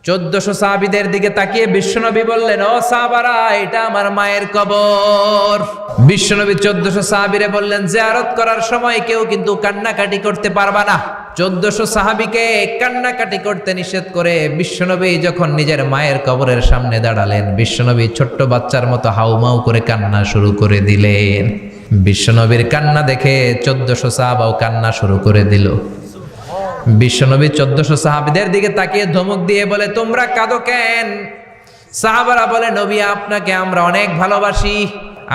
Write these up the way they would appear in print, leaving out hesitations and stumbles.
1400 সাহাবীদের দিকে তাকিয়ে বিশ্বনবী বললেন, ও সাহাবারা, এটা আমার মায়ের কবর। বিশ্বনবী 1400 সাহাবীরে বললেন, জিয়ারত করার সময় কেউ কিন্তু কান্নাকাটি করতে পারবা না। 1400 সাহাবীকে কান্নাকাটি করতে নিষেধ করে বিশ্বনবী যখন নিজের মায়ের কবরের সামনে দাঁড়ালেন, বিশ্বনবী ছোট্ট বাচ্চার মতো হাউমাউ করে কান্না শুরু করে দিলেন। বিশ্বনবীর কান্না দেখে 1400 সাহাবাও কান্না শুরু করে দিল। বিশ্বনবী 1400 সাহাবীদের দিকে তাকিয়ে ধমক দিয়ে বলে, তোমরা কাঁদো কেন? সাহাবারা বলে, নবী, আপনাকে আমরা অনেক ভালোবাসি।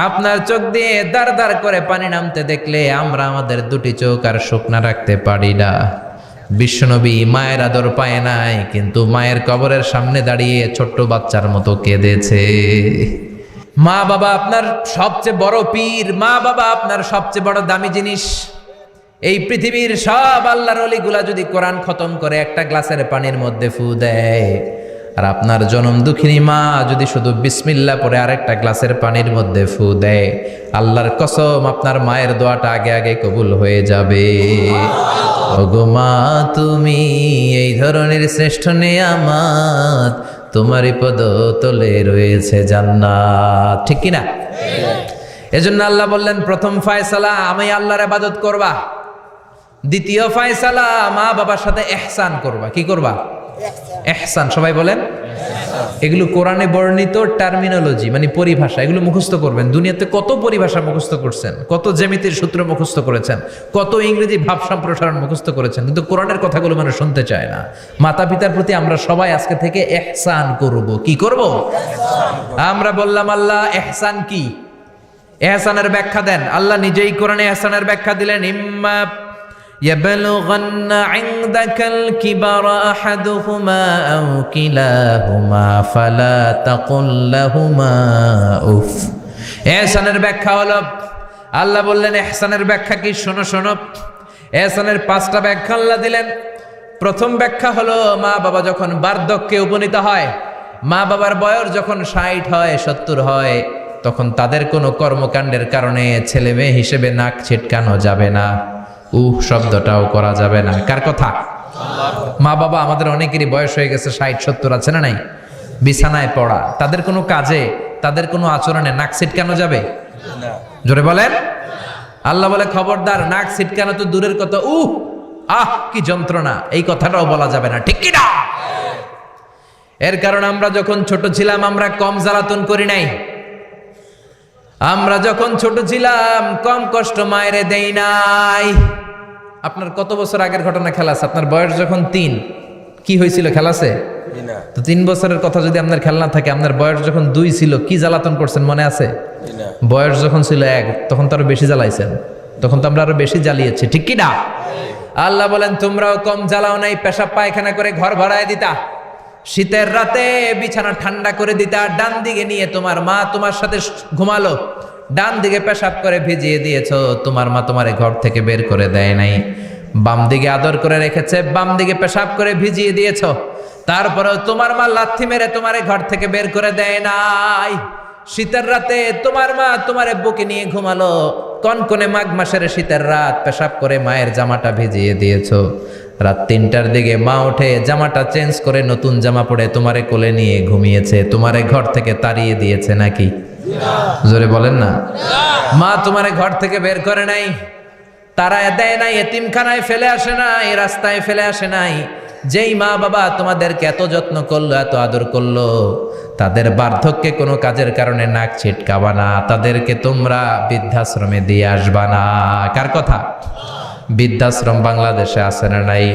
আপনার চোখ দিয়ে দার দার করে পানি নামতে দেখলে আমরা আমাদের দুটি চোখ আর শুকনা রাখতে পারি না। বিশ্বনবী মায়ের আদর পায় নাই, কিন্তু মায়ের কবরের সামনে দাঁড়িয়ে ছোট্ট বাচ্চার মতো কেঁদেছে। মা বাবা আপনার সবচেয়ে বড় পীর, মা বাবা আপনার সবচেয়ে বড় দামি জিনিস। এই পৃথিবীর সব আল্লাহর ওলিগুলা যদি কোরআন খতম করে একটা গ্লাসের পানির মধ্যে ফু দেয়, আর আপনার জনম দুঃখিনী মা যদি শুধু বিসমিল্লাহ পরে আরেকটা গ্লাসের পানির মধ্যে ফু দেয়, আল্লাহর কসম আপনার মায়ের দোয়াটা আগে আগে কবুল হয়ে যাবে। ওগো মা, তুমি এই ধরনের শ্রেষ্ঠ নেয়ামত, তোমারই পদ তলে রয়েছে জান্নাত। ঠিক কিনা? এজন্য আল্লাহ বললেন, প্রথম ফয়সালা আমি আল্লাহর ইবাদত করবা, দ্বিতীয় ফয়সালা মা বাবার সাথে ইহসান করবা। কি করবা? ইহসান। সবাই বলেন। এগুলো কোরআনে বর্ণিত টার্মিনোলজি, মানে পরিভাষা, এগুলো মুখস্থ করবেন। দুনিয়াতে কত পরিভাষা মুখস্থ করছেন, কত জ্যামিতির সূত্র মুখস্থ করেছেন, কত ইংরেজি ভাব সম্প্রসারণ মুখস্থ করেছেন, কিন্তু কোরআনের কথাগুলো মানুষ শুনতে চায় না। মাতা পিতার প্রতি আমরা সবাই আজকে থেকে ইহসান করব। কি করব? আমরা বললাম, আল্লাহ ইহসান কি? ইহসানের ব্যাখ্যা দেন। আল্লাহ নিজেই কোরআনে ইহসানের ব্যাখ্যা দিলেন, ইম্মা ইয়াবলুগান্না ইনদাকাল কিবারা আহাদুহুমা আও কিলাহুমা ফালা তাকুল লাহুমা উফ। ইহসানের ব্যাখ্যা হলো, আল্লাহ বললেন ইহসানের ব্যাখ্যা কি? শোনো শোনো। ইহসানের 5টা ব্যাখ্যা আল্লাহ দিলেন। প্রথম ব্যাখ্যা হলো, মা বাবা যখন বার্ধক্যে উপনীত হয়, মা বাবার বয়স যখন 60 হয়, 70 হয়, তখন তাদের কোনো কর্মকাণ্ডের কারণে ছেলে মেয়ে হিসেবে নাক ছিটকানো যাবে না, শব্দটাও করা যাবে না। কার কথা? মা বাবা আমাদের অনেকেরই বয়স হয়ে গেছে, 60-70 আছে না নাই? বিছানায় পড়া, তাদের কোনো কাজে, তাদের কোনো আচরণে নাক ছিটকানো যাবে না। জোরে বলেন। আল্লাহ বলে, খবরদার, নাক ছিটকানো তো দূরের কথা, কি যন্ত্রণা, এই কথাটাও বলা যাবে না। ঠিক কি না? এর কারণ আমরা যখন ছোট ছিলাম আমরা কম জ্বালাতন করি নাই। আমরা যখন ছোট ছিলাম কম কষ্ট মায়েরে দেই নাই। আপনার কত বছর আগের ঘটনা খেলা আছে? আপনার বয়স যখন 3, কি হয়েছিল? খেলাছে তো 3 বছরের কথা যদি আপনার খেলনা থাকে, আপনার বয়স যখন 2 ছিল কি জ্বালাতন করছেন মনে আছে? বয়স যখন ছিল 1, তখন তো আরো বেশি জ্বালাইছেন, তখন তো আমরা আরো বেশি জ্বালিয়েছি। ঠিক কি না? আল্লাহ বলেন, তোমরাও কম জ্বালাও নাই। পেশাব পায়খানা করে ঘর ভরায় দিতা, শীতের রাতে বিছানা ঠান্ডা করে দিতা, ডান দিকে নিয়ে তোমার মা তোমার সাথে ঘুমালো, ডান দিকে পেশাব করে ভিজিয়ে দিয়েছো, তোমার মা তোমারে ঘর থেকে বের করে দেয় নাই। বাম দিকে আদর করে রেখেছে, বাম দিকে পেশাব করে ভিজিয়ে দিয়েছো, তারপরেও তোমার মা লাথি মেরে তোমারে ঘর থেকে বের করে দেয় নাই। শীতের রাতে তোমার মা তোমারে বুকে নিয়ে ঘুমালো, কনকনে মাঘ মাসের শীতের রাত, পেশাব করে মায়ের জামাটা ভিজিয়ে দিয়েছো। রাত 3টার দিকে মা উঠে জামাটা চেঞ্জ করে নতুন জামা পরে তোমারে কোলে নিয়ে ঘুমিয়েছে, তোমারে ঘর থেকে তাড়িয়ে দিয়েছে নাকি? জোরে বলেন না। মা তোমারে ঘর থেকে বের করে নাই, তাড়ায় দেয় নাই, এতিমখানায় ফেলে আসে নাই, রাস্তায় ফেলে আসে নাই। যেই মা বাবা তোমাদেরকে এত যত্ন করলো, এত আদর করলো, তাদের বার্ধক্যে কোনো কাজের কারণে নাক ছিটকাবা না, তাদেরকে তোমরা বৃদ্ধাশ্রমে দিয়ে আসবা না। কার কথা? বৃদ্ধাশ্রম বাংলাদেশে আছে না নাই?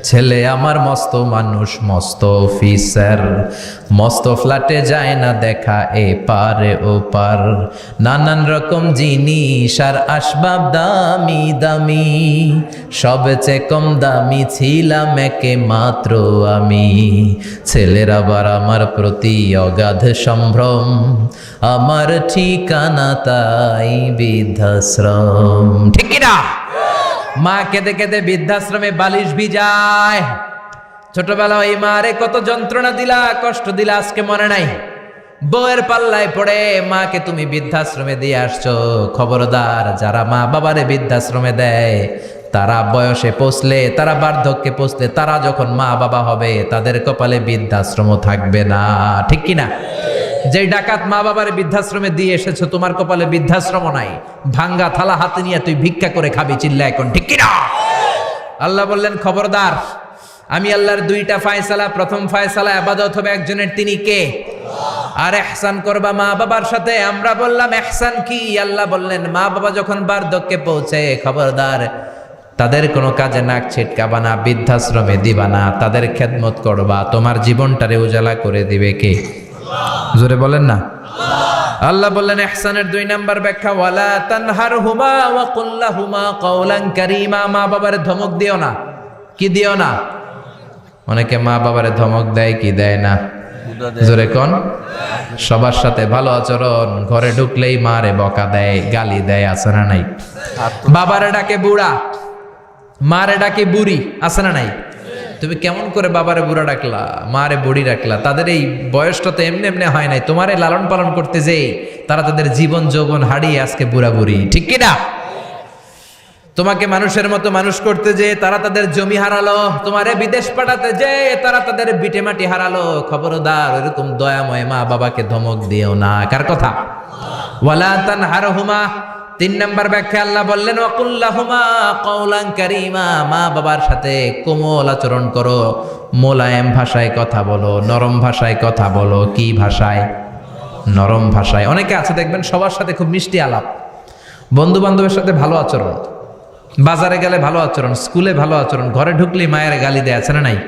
ছেলে আমার মস্ত মানুষ, মস্ত অফিসার, মস্ত ফ্ল্যাটে যায় না দেখা এ পারে ও পার, নানান রকম জিনিস আর আসবাব দামি দামি, সবচেয়ে কম দামি ছিলাম একে মাত্র আমি। ছেলের আবার আমার প্রতি অগাধ সম্ভ্রম, আমার ঠিকানা তাই বৃদ্ধাশ্রম। ঠিক কিনা? মা কেঁদে কেঁদে বৃদ্ধাশ্রমে বালিশ ভিজায়। ছোটবেলা ওই মারে কত যন্ত্রণা দিলা, কষ্ট দিলা, আজকে মনে নাই? বউয়ের পাল্লায় পড়ে মাকে তুমি বৃদ্ধাশ্রমে দিয়ে আসছো। খবরদার, যারা মা বাবারে বৃদ্ধাশ্রমে দেয় তারা বয়সে পৌঁছলে, তারা বার্ধক্যে পৌঁছলে, তারা যখন মা বাবা হবে তাদের কপালে বৃদ্ধাশ্রম থাকবে না, ঠিক কিনা? যেই ডাকাত মা বাবার বৃদ্ধাশ্রমে দিয়ে এসেছো, তোমার কপালে বৃদ্ধাশ্রম নাই। ভাঙ্গা থালা হাতে নিয়ে তুই ভিক্ষা করে খাবি, চিল্লা এখন, ঠিক কিনা? আল্লাহ বললেন খবরদার, আমি আল্লাহর দুইটা ফায়সালা, প্রথম ফায়সালা ইবাদত হবে একজনের, তিনি কে? আর ইহসান করবা মা বাবার সাথে। আমরা বললাম ইহসান কি? আল্লাহ বললেন মা বাবা যখন বার্ধক্যে পৌঁছে, খবরদার তাদের কোনো কাজে নাক ছিটকাবা না, বৃদ্ধাশ্রমে দিবা না, তাদের খেদমত করবা। তোমার জীবনটারে উজালা করে দিবে কে? জোরে বলেন না। আল্লাহ বললেন ইহসানের 2 নাম্বার ব্যাখ্যা, ওয়ালা তানহারহুমা ওয়া কুল লাহুমা কাওলান কারীমা। মা বাবারে ধমক দিও না। কি দিও না? অনেকে মা বাবারে ধমক দেয়, কি দেয় না? জোরে কোন? সবার সাথে ভালো আচরণ, ঘরে ঢুকলেই মারে বকা দেয়, গালি দেয়, আছে না নাই? বাবারে ডাকে বুড়া, মারে ডাকে বুড়ি, আছে না নাই? তুমি কেমন করে বাবারে বুড়া ডাকলা, মারে বুড়ি ডাকলা? তাদের এই বয়সটা তো এমনি এমনি হয় নাই। তোমারে লালন পালন করতে যেই তারা তাদের জীবন যৌবন হারিয়ে আজকে বুড়া বুড়ি, ঠিক কিনা? তোমাকে মানুষের মতো মানুষ করতে যে তারা তাদের জমি হারালো, তোমারে বিদেশ পাঠাতে যে তারা তাদের বিটে মাটি হারালো। খবরদার এরকম দয়াময় মা বাবাকে ধমক দিও না। কার কথা? ওয়ালা তানহারহুমা। 3 নাম্বার ব্যাখ্যা আল্লাহ বললেন ওয়াকুল লাহুমা কাওলান কারীমা। মা বাবার সাথে কোমল আচরণ করো, মোলায়েম ভাষায় কথা বলো, নরম ভাষায় কথা বলো। কি ভাষায়? নরম ভাষায়। অনেকে আছে দেখবেন সবার সাথে খুব মিষ্টি আলাপ, বন্ধু বান্ধবের সাথে ভালো আচরণ, বাজারে গেলে ভালো আচরণ, স্কুলে ভালো আচরণ, ঘরে ঢুকলেই মায়ের গালি দেয়, আছে না নাই?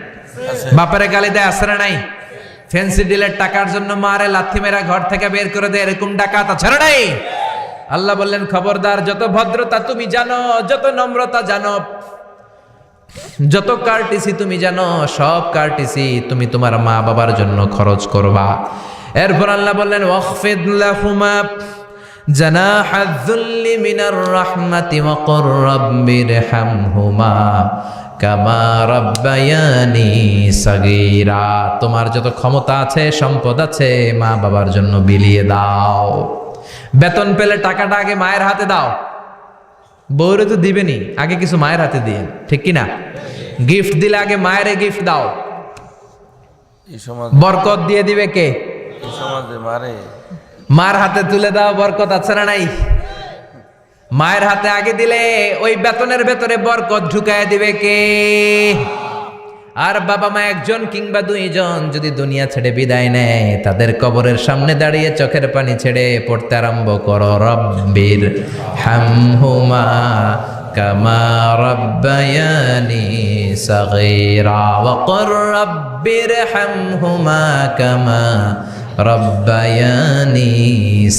বাপারে গালি দেয়, আছে না নাই? ফ্যান্সি ডিলের টাকার জন্য মারে লাথি মেরা ঘর থেকে বের করে দেয়, এরকম ডাকাত আছে না নাই? আল্লাহ বললেন খবরদার, যত ভদ্রতা তুমি জানো, যত নম্রতা জানো, যত কার্টিসি তুমি জানো, সব কার্টিসি তুমি তোমার মা বাবার জন্য খরচ করবা। এরপর আল্লাহ বললেন ওয়াখফিদ লাহুমা জানাহায যুল্লি মিনার রাহমাতি ওয়া কুর রাব্বিরহামহুমা কামা রাব্বায়ানি সাগীরা। তোমার যত ক্ষমতা আছে, সম্পদ আছে, মা বাবার জন্য বিলিয়ে দাও। বেতন পেলে টাকাটা আগে মায়ের হাতে দাও। বউরে তো দিবেনি, আগে কিছু মায়ের হাতে দিয়ে, ঠিক কিনা? গিফট দিলে আগে মায়ের গিফট দাও। বরকত দিয়ে দিবে কে? মার হাতে তুলে দাও, বরকত আছে না নাই? মায়ের হাতে আগে দিলে ওই বেতনের ভেতরে বরকত ঢুকায় দিবে কে? আর বাবা মা একজন কিংবা 2 জন যদি দুনিয়া ছেড়ে বিদায় নেয়, তাদের কবরের সামনে দাঁড়িয়ে চোখের পানি ছেড়ে পড়তে আরম্ভ করো রব্বির হামহুমা কামা রাব্বায়ানি সাগীরা ওয়া কুর রাব্বির হামহুমা কামা রব্বায়ানি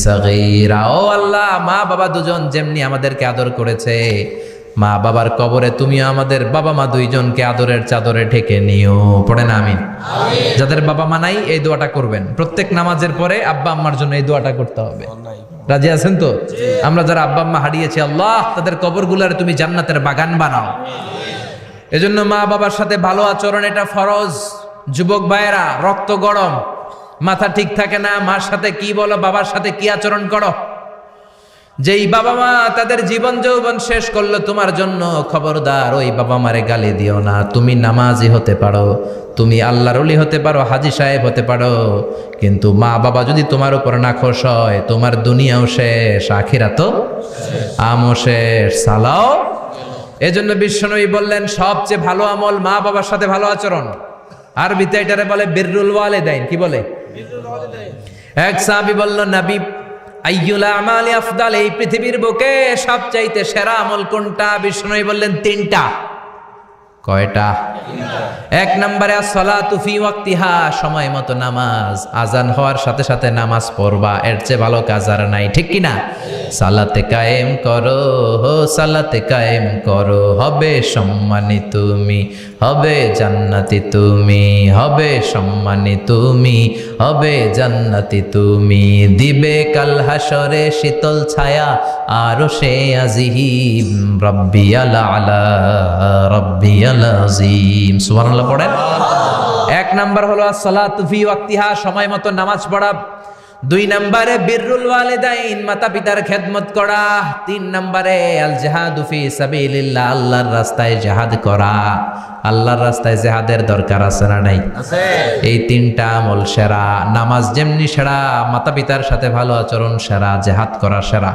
সাগীরা। ও আল্লাহ, মা বাবা দুজন যেমনি আমাদেরকে আদর করেছে, মা বাবার কবরে তুমিও আমাদের বাবা মা 2 জনকে আদরের চাদরে ঢেকে নিও। পড়েন আমিন। যাদের বাবা মা নাই এই দোয়াটা করবেন। প্রত্যেক নামাজের পরে আব্বা আম্মার জন্য এই দোয়াটা করতে হবে। রাজি আছেন তো? আমরা যারা আব্বা আম্মা হারিয়েছি, আল্লাহ তাদের কবরগুলোরে তুমি জান্নাতের বাগান বানাও। এজন্য মা বাবার সাথে ভালো আচরণ এটা ফরজ। যুবক ভাইয়েরা, রক্ত গরম, মাথা ঠিক থাকে না, মার সাথে কি বলো, বাবার সাথে কি আচরণ করো। যেই বাবা মা তাদের জীবন যৌবন শেষ করলো তোমার জন্য, খবরদার ওই বাবা মারে গালি দিও না। তুমি নামাজি হতে পারো, তুমি আল্লাহর ওলি হতে পারো, হাজী সাহেব হতে পারো, কিন্তু মা বাবা যদি তোমার উপর নাখোশ হয়, তোমার দুনিয়াও শেষ, আখিরাতও আমও শেষ। সালাও। এজন্য বিশ্বনবী বললেন সবচেয়ে ভালো আমল মা বাবার সাথে ভালো আচরণ। আরবিতে এটারে বলে বিররুল ওয়ালিদাইন। কি বলে? এক সাহাবী বলল, নবী আইয়ুল আমালি আফদাল, এই পৃথিবীর বুকে সবচাইতে সেরা আমল কোনটা? বিষ্ণু বললেন 3টা। কয়টা? 1 নম্বরে as-সালাতু ফি ওয়াক্তিহা, সময় মতো নামাজ। আজান হওয়ার সাথে সাথে নামাজ পড়বা, এর চেয়ে ভালো কাজ আর নাই, ঠিক কিনা? সালাতে কায়েম করো, সালাতে কায়েম করো, হবে সম্মানী তুমি, হবে জান্নাতি তুমি, হবে সম্মানী তুমি, হবে জান্নাতি তুমি। দিবে কাল হাসরে শীতল ছায়া আরশে আজিম, রাব্বিয়াল আলা রাব্বিয়াল আযীম। সুবহানাল্লাহ পড়েন। 1 নাম্বার হলো as-সালাতু ফি ওয়াক্তিহা, সময় মতো নামাজ পড়া। 2 নম্বরে বিররুল ওয়ালিদাইন, মাতা পিতার খেদমত করা। 3 নম্বরে আল জিহাদু ফি সাবিলিল্লাহ, আল্লাহর রাস্তায় জিহাদ করা। আল্লাহর রাস্তায় জিহাদের দরকার আছে না নাই? আছে। এই 3টা আমল সেরা। নামাজ যেমনি সেরা, মাতা পিতার সাথে ভালো আচরণ সেরা, জিহাদ করা সেরা।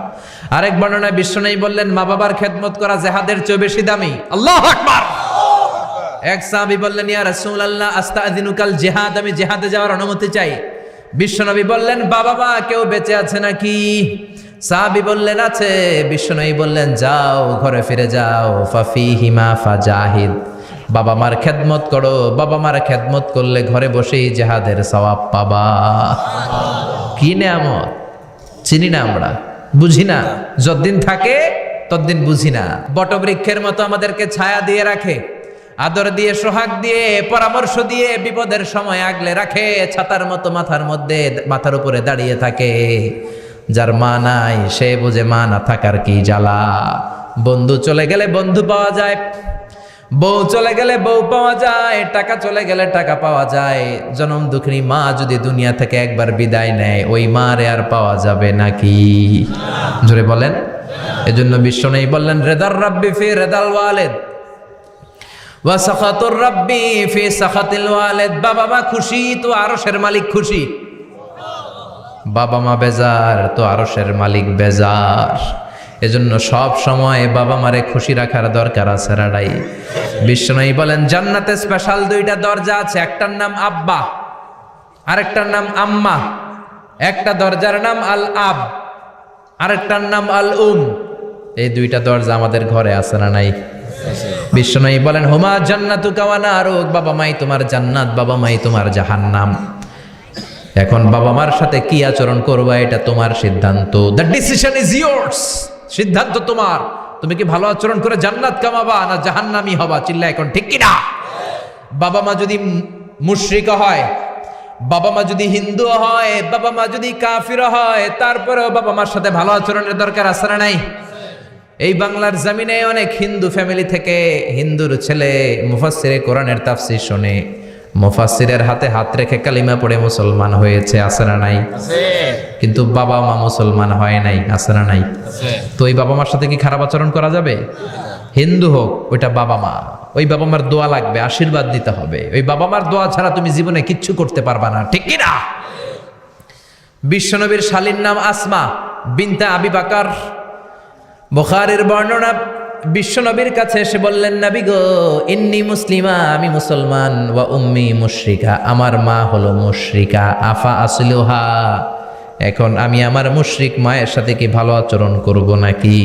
আরেক বর্ণনায় বিশ্বনবী বললেন মা বাবার খেদমত করা জিহাদের চেয়ে বেশি দামি। আল্লাহু আকবার। এক সাহাবী বললেন ইয়া রাসূলুল্লাহ আস্তাযিনুকাল জিহাদ, আমি জিহাদে যাওয়ার অনুমতি চাই। বিশ্বনবী বললেন বাবা মা কেউ বেঁচে আছে নাকি? সাহাবী বললেন আছে। বিশ্বনবী বললেন যাও ঘরে ফিরে যাও, ফাফিহিমা ফাজাহিদ, বাবা মার খেদমত করো। বাবা মার খেদমত করলে ঘরে বসেই জিহাদের সওয়াব পাবা। কি নেয়ামত, চিনি না আমরা, বুঝি না। যতদিন থাকে ততদিন বুঝি না। বটবৃক্ষের মতো আমাদেরকে ছায়া দিয়ে রাখে, আদর দিয়ে, সোহাগ দিয়ে, পরামর্শ দিয়ে, বিপদের সময় আগলে রাখে। ছাতার মতো মাথার মধ্যে, মাথার উপরে দাঁড়িয়ে থাকে। যার মা নাই সে বুঝে মা না থাকার কি জ্বালা। বন্ধু চলে গেলে বন্ধু পাওয়া যায়, বউ চলে গেলে বউ পাওয়া যায়, টাকা চলে গেলে টাকা পাওয়া যায়। জনম দুঃখিনী মা যদি দুনিয়া থেকে একবার বিদায় নেয়, ওই মারে আর পাওয়া যাবে নাকি? জোরে বলেন। এজন্য বিশ্বনবী বললেন রেদার রাব্বি ফি রেদাল ওয়ালিদ ওয়া সাখাতুর রাব্বি ফি সাখাতিল ওয়ালিদ। বাবা মা খুশি তো আরশের মালিক খুশি, বাবা মা বেজার তো আরশের মালিক বেজার। এজন্য সব সময় বাবা মারে খুশি রাখার দরকার আছে রাডাই। বিশ্বনবী বলেন জান্নাতে স্পেশাল 2টা দরজা আছে, একটার নাম আব্বা, আরেকটার নাম আম্মা। একটা দরজার নাম আল আব, আরেকটার নাম আল এই 2টা দরজা আমাদের ঘরে আছে না নাই? বিশ্বনবী বলেন হুমা জান্নাতুকা ওয়া নারুক, বাবা মাই তোমার জান্নাত, বাবা মাই তোমার জাহান্নাম। এখন বাবা মার সাথে কি আচরণ করবা এটা তোমার সিদ্ধান্ত। দ্য ডিসিশন ইজ ইয়ার্স, সিদ্ধান্ত তোমার। তুমি কি ভালো আচরণ করে জান্নাত কামাবা না জাহান্নামী হবা? চিল্লা এখন ঠিক কি না? বাবা মা যদি মুশরিক হয়, বাবা মা যদি হিন্দু হয়, বাবা মা যদি কাফির হয়, তারপরেও বাবা মার সাথে ভালো আচরণের দরকার আছে না নাই? এই বাংলার জমিনে অনেক হিন্দু ফ্যামিলি থেকে হিন্দুর ছেলে মুফাসসিরে কোরআনের তাফসীর শুনে মুফাসসিরের হাতে হাত রেখে কালিমা পড়ে মুসলমান হয়েছে, আছে না নাই? কিন্তু বাবা মা মুসলমান হয় নাই, আছে না নাই? তো ওই বাবা মার সাথে কি খারাপ আচরণ করা যাবে? হিন্দু হোক, ওইটা বাবা মা, ওই বাবা মার দোয়া লাগবে, আশীর্বাদ দিতে হবে। ওই বাবা মার দোয়া ছাড়া তুমি জীবনে কিচ্ছু করতে পারবা না, ঠিক কি না? বিশ্বনবীর শালীর নাম আসমা বিনতে আবি বকর। বুখারীর বর্ণনা, বিশ্বনবীর কাছে এসে বললেন নবী গো ইন্নী মুসলিমা, আমি মুসলমান, ওয়া উম্মি মুশরিকা, আমার মা হলো মুশরিকা, আফা আসলুহা, এখন আমি আমার মুশরিক মায়ের সাথে কি ভালো আচরণ করব নাকি?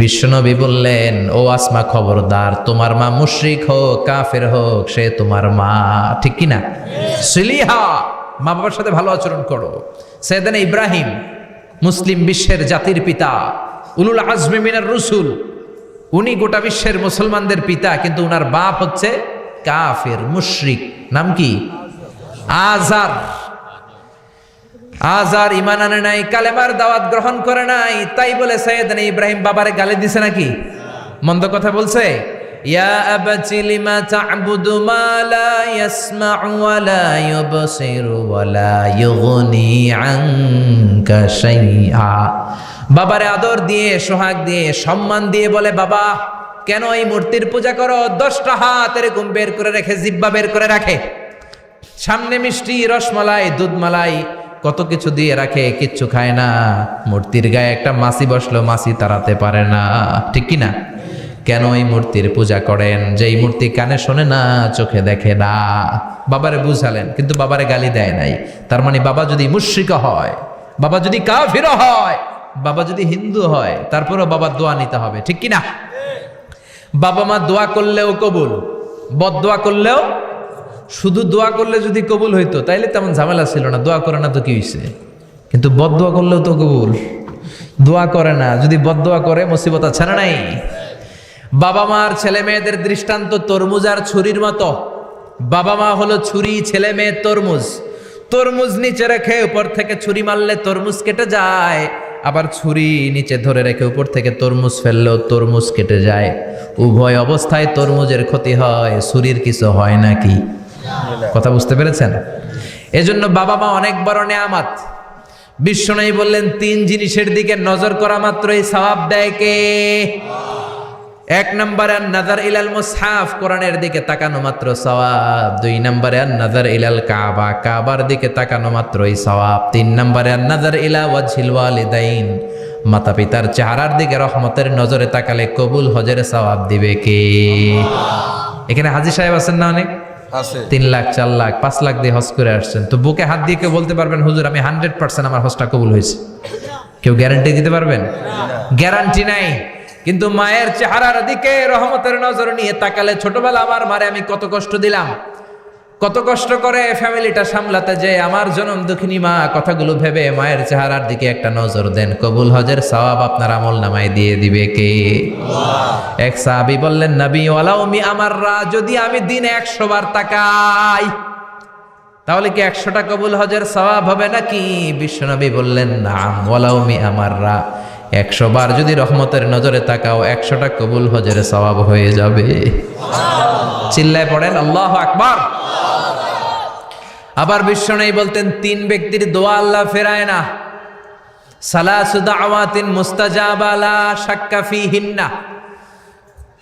বিশ্বনবী বললেন ও আসমা খবরদার, তোমার মা মুশরিক হোক কাফের হোক সে তোমার মা, ঠিক কি না? সিলিহা, মা বাবার সাথে ভালো আচরণ করো। সাইয়েদনা ইব্রাহিম মুসলিম বিশ্বের জাতির পিতা, উলুল আজমি মিনার রসুল, উনি গোটা বিশ্বের মুসলমানদের পিতা, কিন্তু উনার বাপ হচ্ছে কাফের মুশরিক। নাম কি? আজার। আজার ঈমান আনে নাই, কালেমার দাওয়াত গ্রহণ করে নাই, তাই বলে সাইয়েদনা ইব্রাহিম বাবারে গালি দিছে নাকি? মন্দ কথা বলছে? ইয়া আবাতি লিমা তা'বুদু মা লা ইয়াসমা'ু ওয়া লা ইউবসিরু ওয়া লা ইউগনি আনকা শাইআ। বাবারে আদর দিয়ে, সোহাগ দিয়ে, সম্মান দিয়ে বলে বাবা কেন এই মূর্তির পূজা করো? 10টা হাত এরকম বের করে রেখে, জিহ্বা বের করে রাখে, সামনে মিষ্টি, রসমালাই, দুধমালাই, কত কিছু দিয়ে রাখে, কিচ্ছু খায় না। মূর্তির গায়ে একটা মাছি বসলো, মাছি তাড়াতে পারে না, ঠিক কি না? কেন এই মূর্তির পূজা করেন? যে এই মূর্তি কানে শোনে না, চোখে দেখে না। বাবারে বুঝালেন, কিন্তু বাবারে গালি দেয় নাই। তার মানে বাবা যদি মুশরিক হয়, বাবা যদি কাফির হয়, বাবা যদি হিন্দু হয়, তারপরেও বাবার দোয়া নিতে হবে, ঠিক কি না? বাবা মা দোয়া করলেও কবুল, বদদোয়া করলেও। শুধু দোয়া করলে যদি কবুল হইতো তাইলে তেমন ঝামেলা ছিল না, দোয়া করে না তো কি হইছে? কিন্তু বদদোয়া করলেও তো কবুল। দোয়া করে না, যদি বদদোয়া করে মুসিবত আছে না নাই? বাবা মার ছেলে মেয়েদের দৃষ্টান্ত তরমুজ আর ছুরির মতো। বাবা মা হলো ছুরি, ছেলে মেয়ে তরমুজ। তরমুজ নিচে রেখে উপর থেকে ছুরি মারলে তরমুজ কেটে যায়, আবার ছুরি নিচে ধরে রেখে উপর থেকে তরমুজ ফেললেও তরমুজ কেটে যায়। উভয় অবস্থায় তরমুজের ক্ষতি হয়, ছুরির কিছু হয় নাকি? কথা বুঝতে পেরেছেন? এজন্য বাবা মা অনেক বড় নেয়ামত। বিশ্বনবী বললেন 3 জিনিসের দিকে নজর করা মাত্রই সওয়াব দেয় কে? 1 নম্বরে নাযার ইলাল মুসহাফ, কোরআনের দিকে তাকানো মাত্র সওয়াব। 2 নম্বরে নাযার ইলাল কাবা, কাবার দিকে তাকানো মাত্রই সওয়াব। 3 নম্বরে নাযার ইলা ওয়াজহিল ওয়ালিদাইন, মাতা পিতার চেহারার দিকে রহমতের নজরে তাকালে কবুল হজের সওয়াব দিবে কে? এখানে হাজী সাহেব আছেন না অনেক? আছে। 3 লাখ 4 লাখ 5 লাখ দিয়ে হজ করে আসছেন, তো বুকে হাত দিয়ে কেউ বলতে পারবেন হুজুর আমি 100% আমার হজটা কবুল হয়েছে? কেউ গ্যারান্টি দিতে পারবেন? গ্যারান্টি নাই। কিন্তু মায়ের চেহারার দিকে রহমতের নজর নিয়ে তাকালে, ছোটবেলা আমার মারে আমি কত কষ্ট দিলাম, কত কষ্ট করে ফ্যামিলিটা সামলাতে, যে আমার জনম দুঃখিনী মা, কথাগুলো ভেবে মায়ের চেহারার দিকে একটা নজর দেন, কবুল হজের সওয়াব আপনার আমল নামায় দিয়ে দিবে কে? এক সাহাবী বললেন, নবী ওয়ালাউ মি আমাররা, যদি আমি দিনে 100 বার তাকাই তাহলে কি 100টা কবুল হজের সওয়াব হবে নাকি? বিশ্বনবী বললেন, নাম ওয়ালাউ মি আমাররা, 100 বার যদি রহমতের নজরে তাকাও 100টা কবুল হজের সওয়াব হয়ে যাবে। চিল্লায় পড়েন আল্লাহু আকবার। আবার বিশ্বনবী বলতেন, 3 ব্যক্তির দোয়া আল্লাহ ফেরায় না। সালাসু দাওয়াতিন মুস্তাজাবা লা শাক্কা ফিহিন্না,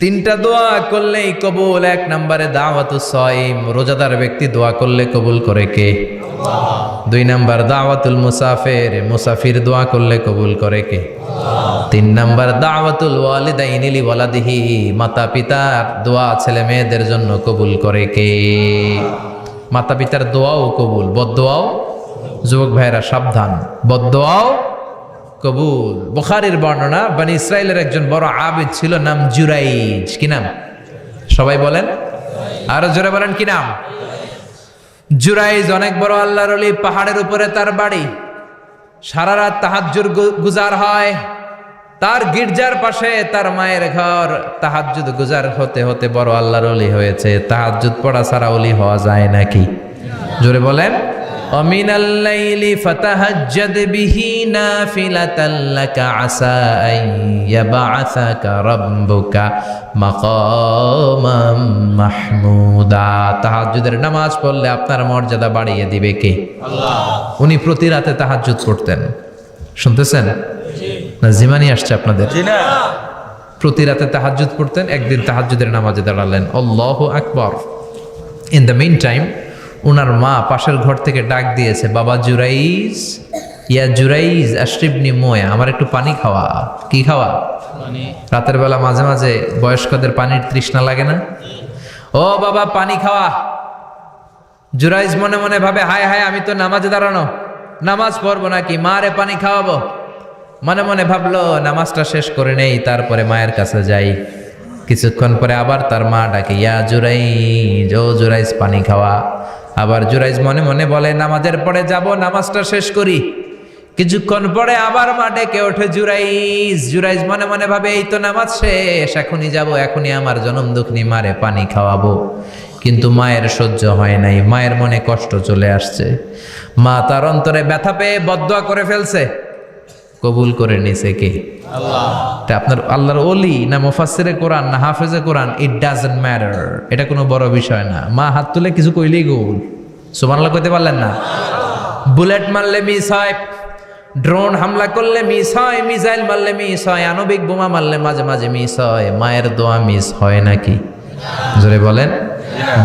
3টা দোয়া করলেই কবুল। 1 নম্বরে দাওয়াতুস সাইম, রোজাদার ব্যক্তি দোয়া করলে কবুল করে কে? আল্লাহ। 2 নম্বর দাওয়াতুল মুসাফির, মুসাফির দোয়া করলে কবুল করে কে? আল্লাহ। 3 নম্বর দাওয়াতুল ওয়ালিদাইনি লি ওয়ালাদিহি, মাতা পিতার দোয়া ছেলে মেয়েদের জন্য কবুল করে কে? মাতা পিতার দোয়াও কবুল, বদদোয়াও। যুবক ভাইরা সাবধান, বদদোয়াও কবুল। বুখারীর বর্ণনা, বনি ইসরাইলের একজন বড় আবিদ ছিল, নাম জুরাইজ। কি নাম? সবাই বলেন, আরো জোরে বলেন, কি নাম? জুরাইজ অনেক বড় আল্লাহর ওলি, পাহাড়ের উপরে তার বাড়ি। সারা রাত তাহাজ্জুদ গুজার হয়। তার গির্জার পাশে তার মায়ের ঘর। তাহাজ্জুদ গুজার হতে হতে বড় আল্লাহর ওলি হয়েছে। তাহাজ্জুদ পড়া ছাড়া ওলি হওয়া যায় নাকি? জোরে বলেন। ওমিনাল লাইলি ফাতাহাজ্জাদ বিহি নাফিলাতান লাকা আসা আন ইয়াবআসাকা রাব্বুকা মাকামাম মাহমুদা। তাহাজ্জুদের নামাজ পড়লে আপনার মর্যাদা বাড়িয়ে দিবে কে? আল্লাহ। উনি প্রতি রাতে তাহাজ্জুদ পড়তেন। শুনতেছেন না? জিমানি আসছে আপনাদের? জি না। প্রতি রাতে তাহাজ্জুদ পড়তেন। একদিন তাহাজ্জুদের নামাজে দাঁড়ালেন, আল্লাহু আকবার। ইন দ্য মিন টাইম উনার মা পাশের ঘর থেকে ডাক দিয়েছে, বাবা জুরাইজ, ইয়া জুরাইজ আশরিবনি মোয়া, আমার একটু পানি খাওয়া। কি খাওয়া? রাতের বেলা মাঝে মাঝে বয়স্কদের পানির তৃষ্ণা লাগে না? ও বাবা পানি খাওয়া। জুরাইজ মনে মনে ভাবে, হায় হায়, আমি তো নামাজে দাঁড়ানো, নামাজ পড়বো নাকি, মারে পানি খাওয়াবো। মনে মনে ভাবলো নামাজটা শেষ করে নেই, তারপরে মায়ের কাছে যাই। কিছুক্ষণ পরে আবার তার মা ডাকে, ইয়া জুরাইজ, ও জুরাইজ পানি খাওয়া। আবার জুরাইজ মনে মনে বলে, নামাজের পরে যাব, নামাজটা শেষ করি। কিছুক্ষণ পরে আবার মা ডেকে ওঠে, জুরাইজ। জুরাইজ মনে মনে ভাবে, এই তো নামাজ শেষ, এখনই যাব, এখনই আমার জনম দুঃখিনী মারে পানি খাওয়াবো। কিন্তু মায়ের সহ্য হয় নাই, মায়ের মনে কষ্ট চলে আসছে। মা তার অন্তরে ব্যথা পেয়ে বদদোয়া করে ফেলছে। কবুল করে নিছে কে? আল্লাহ। আপনার আল্লাহর ওলি না মুফাসসিরে কোরআন না হাফেজে কোরআন, ইট ডাজন্ট ম্যাটার, এটা কোনো বড় বিষয় না। মা হাত তুলে কিছু কইলেই কবুল। সুবহানাল্লাহ কইতে পারলেন না? বুলেট মারলে মিস হয়, ড্রোন হামলা করলে মিস হয়, মিসাইল মারলে মিস হয়, আণবিক বোমা মারলে মাঝে মাঝে মিস হয়। মায়ের দোয়া মিস হয় নাকি? জোরে বলেন।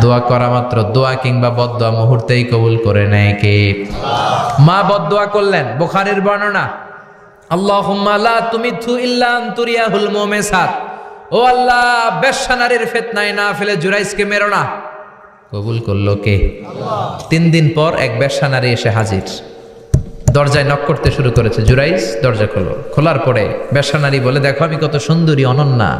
দোয়া করা মাত্র, দোয়া কিংবা বদদোয়া মুহূর্তেই কবুল করে নেয় কে? মা বদদোয়া করলেন। বুখারীর বর্ণনা, আল্লাহুম্মা লা তুমিথু ইল্লা আন তুরিয়াহুল মুমিসাত, ও আল্লাহ বেশ্যা নারীর ফিতনায় না ফেলে জুরাইজকে মেরো না। কবুল করলো কে? আল্লাহ। 3 দিন পর এক বেশ্যা নারী এসে হাজির। দরজায় নক করতে শুরু করেছে। জুরাইজ দরজা খোলো। খোলার পরে বেশ্যা নারী বলে, দেখো আমি কত সুন্দরী, অনন্যা,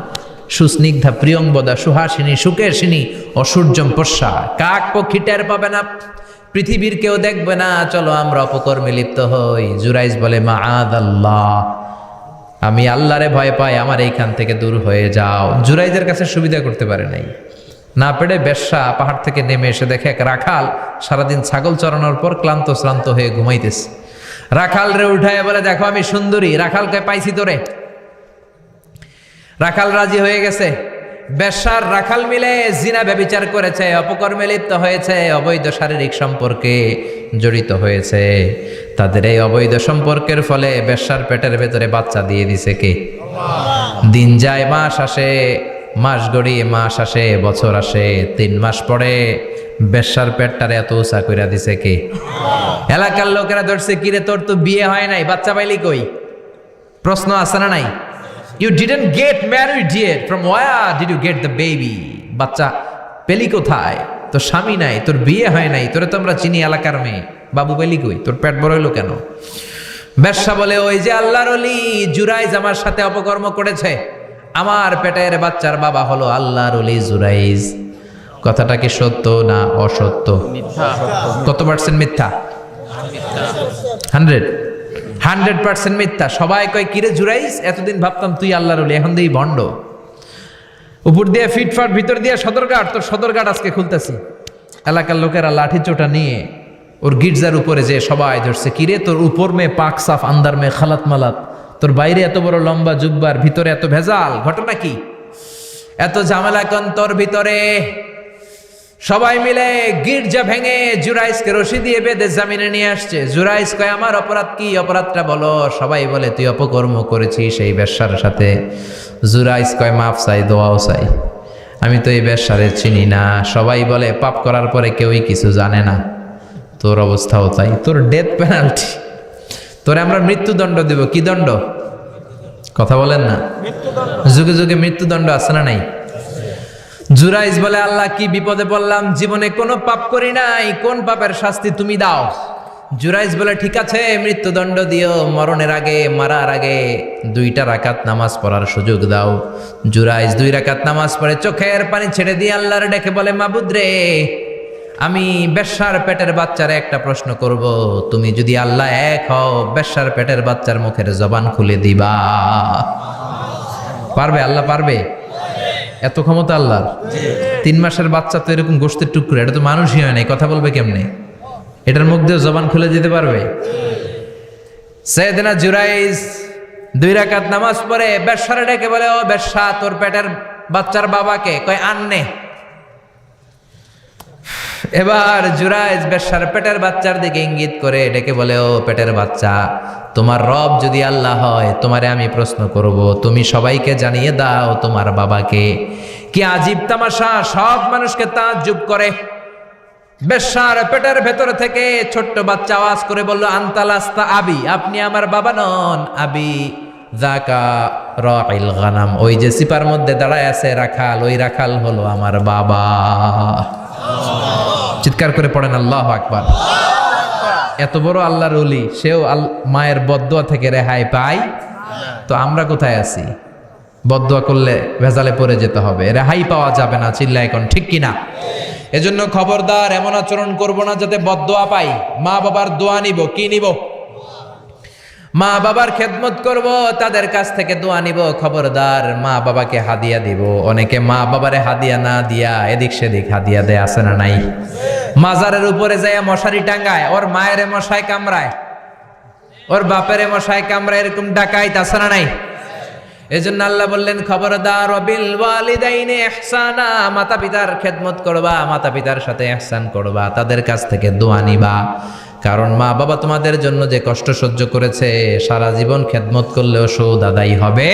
সুস্নিগ্ধা, প্রিয়ংবদা, সুহাসিনী, সুকেশিনী, অসূর্যম পশ্যা, কাক পক্ষী টের পাবে না, পৃথিবীর কেউ দেখবে না, চলো আমরা অপকর্মে লিপ্ত হই। জুরাইজ বলে, মাআদাল্লাহ, আমি আল্লাহরে ভয় পাই, আমার এইখান থেকে দূর হয়ে যাও। জুরাইজের কাছে সুবিধা করতে পারে নাই। না পেরে বেশ্যা পাহাড় থেকে নেমে এসে দেখে এক রাখাল সারাদিন ছাগল চরানোর পর ক্লান্ত শ্রান্ত হয়ে ঘুমাইতেছে। রাখাল রে উঠায় বলে, দেখো আমি সুন্দরী। রাখালকে পাইছি তোরে। রাখাল রাজি হয়ে গেছে। বেশ্যার রাখাল মিলে জিনা ব্যভিচার করেছে, অপকর্মে লিপ্ত হয়েছে, অবৈধ শারীরিক সম্পর্কে জড়িত হয়েছে। তাদের এই অবৈধ সম্পর্কের ফলে বেশ্যার পেটের ভেতরে বাচ্চা দিয়ে দিছে কে? দিন যায়, মাস আসে, মাস গড়িয়ে মাস আসে, বছর আসে, 3 মাস পরে বেশ্যার পেটটারে এত উঁচা কইরা দিছে কে? এলাকার লোকেরা ধরছে, কিরে তোর তো বিয়ে হয় নাই, বাচ্চা পাইলি কই? প্রশ্ন আছে না নাই? You didn't get married yet. From where did you get the baby? বাচ্চা পেলি কোথায়? তোর স্বামী নাই, তোর বিয়ে হয় নাই, তোরে তো আমরা চিনি এলাকার মেয়ে, বাবু পেলি কই? তোর পেট বড় হইলো কেন? বেশ্যা বলে, ওই যে আল্লাহর ওলি জুরাইজ আমার সাথে অপকর্ম করেছে, আমার পেটের বাচ্চার বাবা হলো আল্লাহর ওলি জুরাইজ। কথাটা কি সত্য না অসত্য? কত পার্সেন্ট মিথ্যা? 100% মিথ্যা। সবাই কয়, কিরে জুরাইজ, এতদিন ভাবতাম তুই আল্লাহর ওলি, এখন দিই ভণ্ড। উপর দিয়ে ফিটফাট, ভিতর দিয়ে সদরঘাট, তোর সদরঘাট আজকে খুলতেছি। এলাকার লোকেরা লাঠি চোটা নিয়ে ওর গির্জার উপরে যে সবাই ধরছে, কিরে তোর উপর মে পাক সাফ, আন্দার মে খালাত মালাত, তোর বাইরে এত বড় লম্বা জুব্বার, ভিতরে এত ভেজাল, ঘটনা কি? এত ঝামেলা কোন তোর ভিতরে? সবাই মিলে গির্জা ভেঙে জুরাইজকে রশি দিয়ে বেঁধে জামিনে নিয়ে আসছে। জুরাইজ কয়, আমার অপরাধ কি? অপরাধটা বলো। সবাই বলে, তুই অপকর্ম করেছিস এই বেশ্যার সাথে। জুরাইজ কয়, মাফ চাই, দোয়াও চাই, আমি তো এই বেশ্যারে চিনি না। সবাই বলে, পাপ করার পরে কেউই কিছু জানে না, তোর অবস্থাও তাই, তোর ডেথ পেনাল্টি, তোরে আমরা মৃত্যুদণ্ড দেব। কি দণ্ড? কথা বলেন না। যুগে যুগে মৃত্যুদণ্ড আছে না নাই? জুরাইজ বলে, আল্লাহ কি বিপদে পড়লাম, জীবনে কোনো পাপ করি নাই, কোন পাপের শাস্তি তুমি দাও? জুরাইজ বলে, ঠিক আছে মৃত্যুদণ্ড দিও, মরণের আগে, মারার আগে 2 রাকাত নামাজ পড়ার সুযোগ দাও। জুরাইজ 2 রাকাত নামাজ পড়ে চোখের পানি ছেড়ে দিয়ে আল্লাহর ডেকে বলে, মাবুদ রে, আমি বেশ্যার পেটের বাচ্চার একটা প্রশ্ন করব, তুমি যদি আল্লাহ এক হও, বেশ্যার পেটের বাচ্চার মুখের জবান খুলে দিবা। পারবে? আল্লাহ পারবে? এত ক্ষমতা আল্লাহর। 3 মাসের বাচ্চা তো এরকম গোশতের টুকরো, এটা তো মানুষই হয় না, কথা বলবে কেমনে? এটার মুখ দিয়ে জবান খুলে দিতে পারবে? সাইয়েদনা জুরাইজ 2 রাকাত নামাজ পড়ে বেশ্যারে ডেকে বলে, ও বেশ্যা, তোর পেটের বাচ্চার বাবাকে? কয়, আননে। এবার জুরাইজ বেশ্যার পেটের বাচ্চার দিকে ইঙ্গিত করে ডেকে বলে, ও পেটের বাচ্চা, তোমার রব যদি আল্লাহ হয়, তোমারে আমি প্রশ্ন করব, তুমি সবাইকে জানিয়ে দাও তোমার বাবাকে। কি আজীব তামাশা, সব মানুষকে তাজ্জুব করে। বেশ্যার পেটের ভেতর থেকে ছোট্ট বাচ্চা আওয়াজ করে বলল, আনতালাস্তা আবি, আপনি আমার বাবা নন। আবি যাকা রাইল গানাম, ওই যে সিপার মধ্যে দাঁড়ায় আছে রাখাল, ওই রাখাল হলো আমার বাবা। চিৎকার করে পড়েন আল্লাহু আকবার। এত বড় আল্লাহর ওলি, সেও মায়ের বদদুয়া থেকে রেহাই পায়। তো আমরা কোথায় আছি? বদদুয়া করলে ভেজালে পড়ে যেতে হবে, রেহাই পাওয়া যাবে না। চিল্লায় এখন ঠিক কিনা? এজন্য খবরদার, এমন আচরণ করব না যাতে বদদুয়া পাই। মা বাবার দোয়া নিব। কি নিব? মা বাবার খেদমত করব, তাদের কাছ থেকে দোয়া নিব। খবরদার, মা বাবাকে হাদিয়া দিব। অনেকে মা বাবারে হাদিয়া না দিয়া এদিক সেদিক হাদিয়া দেয়, আছে না নাই? মাজারের উপরে যায় মশারি টাঙ্গায়, ওর মায়ের মশায় কামড়ায়, ওর বাপের মশায় কামড়ায়, এরকম ডাকাইত আছে না নাই? এজন্য আল্লাহ বললেন, খবরদার, ওয়াবিল ওয়ালিদাইনি ইহসানা, মাতা পিতার খেদমত করবা, মাতা পিতার সাথে ইহসান করবা, তাদের কাছ থেকে দোয়া নিবা। কারণ মা বাবা তোমাদের জন্য যে কষ্ট সহ্য করেছে, সারা জীবন খেদমত করলেও সুদ আদায় হবে।